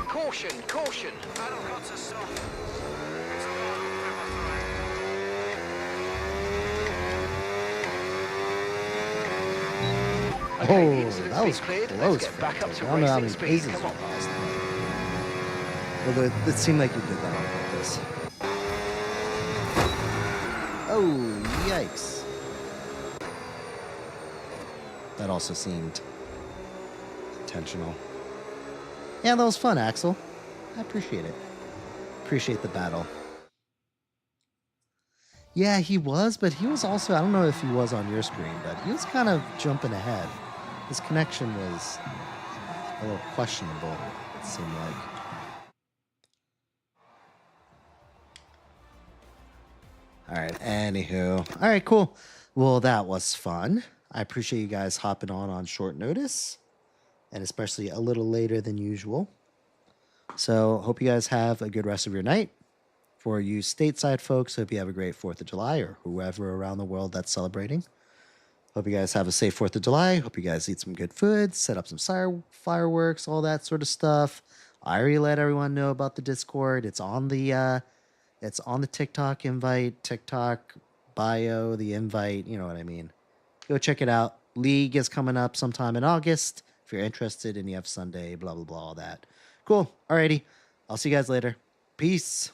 Caution, caution. Battle got to stop. Okay, Oh, that was cleared. close. Let's get back up to I don't know how many racing speed. paces Come you on. lost. Well, it seemed like you did that on purpose. Oh, yikes. That also seemed intentional. Yeah, that was fun, Axel. I appreciate it. Appreciate the battle. Yeah, he was, but he was also, I don't know if he was on your screen, but he was kind of jumping ahead. His connection was a little questionable, it seemed like. All right, anywho. All right, cool. Well, that was fun. I appreciate you guys hopping on short notice. and especially a little later than usual. So, hope you guys have a good rest of your night. For you stateside folks, hope you have a great 4th of July or whoever around the world that's celebrating. Hope you guys have a safe 4th of July. Hope you guys eat some good food, set up some fireworks, all that sort of stuff. I already let everyone know about the Discord. It's on the TikTok invite, TikTok bio, the invite, you know what I mean. Go check it out. League is coming up sometime in August. If you're interested and you have Sunday, blah, blah, blah, all that. Cool. Alrighty. I'll see you guys later. Peace.